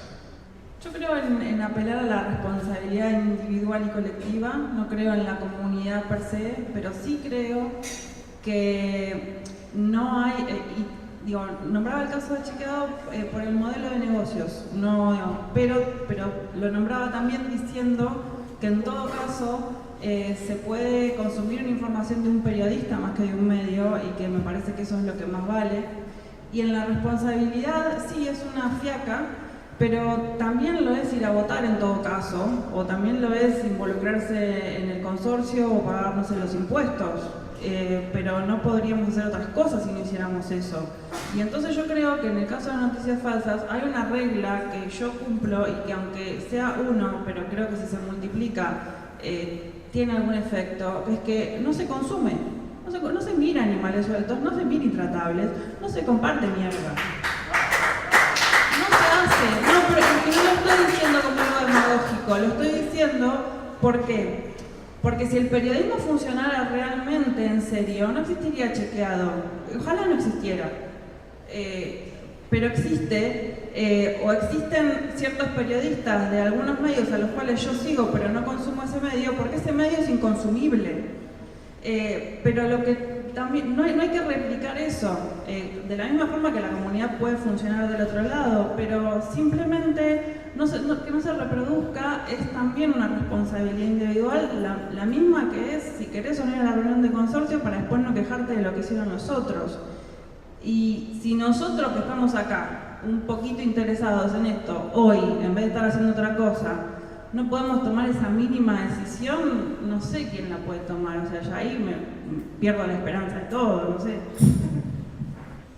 Yo creo en apelar a la responsabilidad individual y colectiva, no creo en la comunidad per se, pero sí creo que no hay, nombraba el caso de Chequeado por el modelo de negocios, pero lo nombraba también diciendo que en todo caso se puede consumir una información de un periodista más que de un medio, y que me parece que eso es lo que más vale. Y en la responsabilidad sí es una fiaca, pero también lo es ir a votar en todo caso, o también lo es involucrarse en el consorcio o pagar, no sé, los impuestos, pero no podríamos hacer otras cosas si no hiciéramos eso. Y entonces yo creo que en el caso de noticias falsas hay una regla que yo cumplo y que aunque sea uno, pero creo que si se multiplica tiene algún efecto, que es que no se consume, no se mira animales sueltos, no se mira intratables, no se comparte mierda. No, pero no lo estoy diciendo como algo demagógico, lo estoy diciendo porque si el periodismo funcionara realmente en serio, no existiría Chequeado, ojalá no existiera, pero existe, o existen ciertos periodistas de algunos medios a los cuales yo sigo, pero no consumo ese medio, porque ese medio es inconsumible. Pero lo que también no hay que replicar eso, de la misma forma que la comunidad puede funcionar del otro lado, pero simplemente que no se reproduzca es también una responsabilidad individual, la misma que es si querés unir a la reunión de consorcio para después no quejarte de lo que hicieron los otros. Y si nosotros que estamos acá un poquito interesados en esto hoy, en vez de estar haciendo otra cosa, no podemos tomar esa mínima decisión, no sé quién la puede tomar, o sea, ya ahí me pierdo la esperanza de todo, no sé.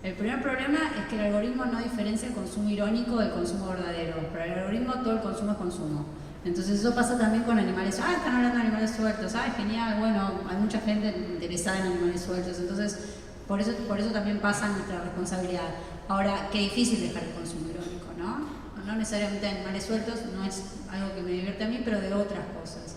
El primer problema es que el algoritmo no diferencia el consumo irónico del consumo verdadero. Para el algoritmo todo el consumo es consumo. Entonces eso pasa también con animales. Están hablando de animales sueltos. Genial, bueno, hay mucha gente interesada en animales sueltos. Entonces Por eso también pasa nuestra responsabilidad. Ahora, qué difícil dejar el consumo irónico, ¿no? No necesariamente animales sueltos, no es algo que me divierte a mí, pero de otras cosas.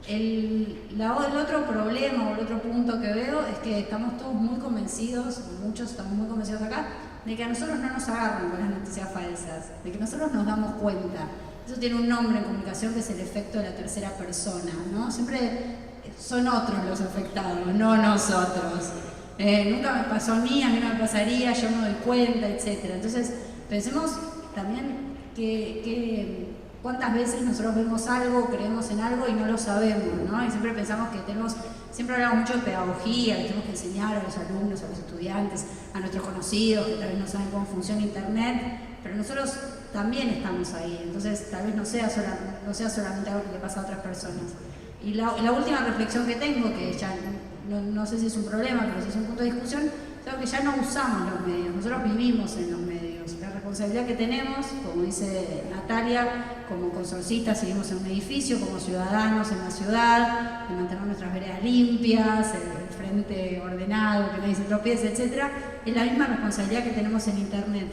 El otro problema o el otro punto que veo es que estamos todos muy convencidos, muchos estamos muy convencidos acá, de que a nosotros no nos agarran con las noticias falsas, de que nosotros nos damos cuenta. Eso tiene un nombre en comunicación que es el efecto de la tercera persona, ¿no? Siempre son otros los afectados, no nosotros. Nunca me pasó a mí no me pasaría, yo me doy cuenta, etc. Entonces, pensemos también que cuántas veces nosotros vemos algo, creemos en algo y no lo sabemos, ¿no? Y siempre pensamos que siempre hablamos mucho de pedagogía, que tenemos que enseñar a los alumnos, a los estudiantes, a nuestros conocidos, que tal vez no saben cómo funciona Internet, pero nosotros también estamos ahí, entonces tal vez no sea solamente algo que le pasa a otras personas. Y la última reflexión que tengo, que ya no sé si es un problema, pero si es un punto de discusión, es que ya no usamos los medios, nosotros vivimos en los medios. La responsabilidad que tenemos, como dice Natalia, como consorcistas vivimos en un edificio, como ciudadanos en la ciudad, de mantener nuestras veredas limpias, el frente ordenado, que nadie se tropiece, etc. Es la misma responsabilidad que tenemos en Internet.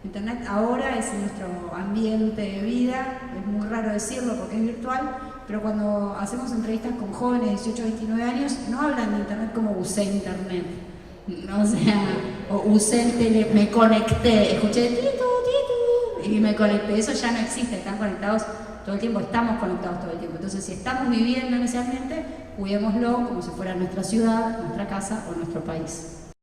Internet ahora es nuestro ambiente de vida, es muy raro decirlo porque es virtual, pero cuando hacemos entrevistas con jóvenes de 18 a 29 años, no hablan de Internet como usé Internet. O sea, o usé me conecté, escuché titu, y me conecté. Eso ya no existe, están conectados todo el tiempo, estamos conectados todo el tiempo. Entonces, si estamos viviendo en ese ambiente, cuidémoslo como si fuera nuestra ciudad, nuestra casa o nuestro país.